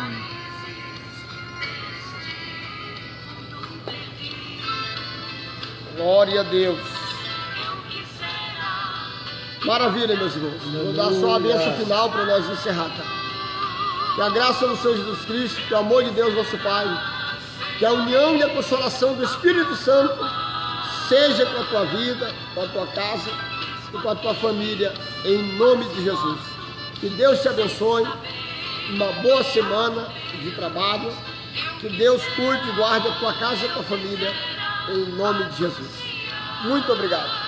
Glória a Deus. Maravilha, meus irmãos. Vou dar só a bênção final para nós encerrar, tá? Que a graça do Senhor Jesus Cristo, que o amor de Deus, nosso Pai, que a união e a consolação do Espírito Santo seja com a tua vida, com a tua casa e com a tua família, em nome de Jesus. Que Deus te abençoe, uma boa semana de trabalho, que Deus cuide e guarde a tua casa e a tua família, em nome de Jesus. Muito obrigado.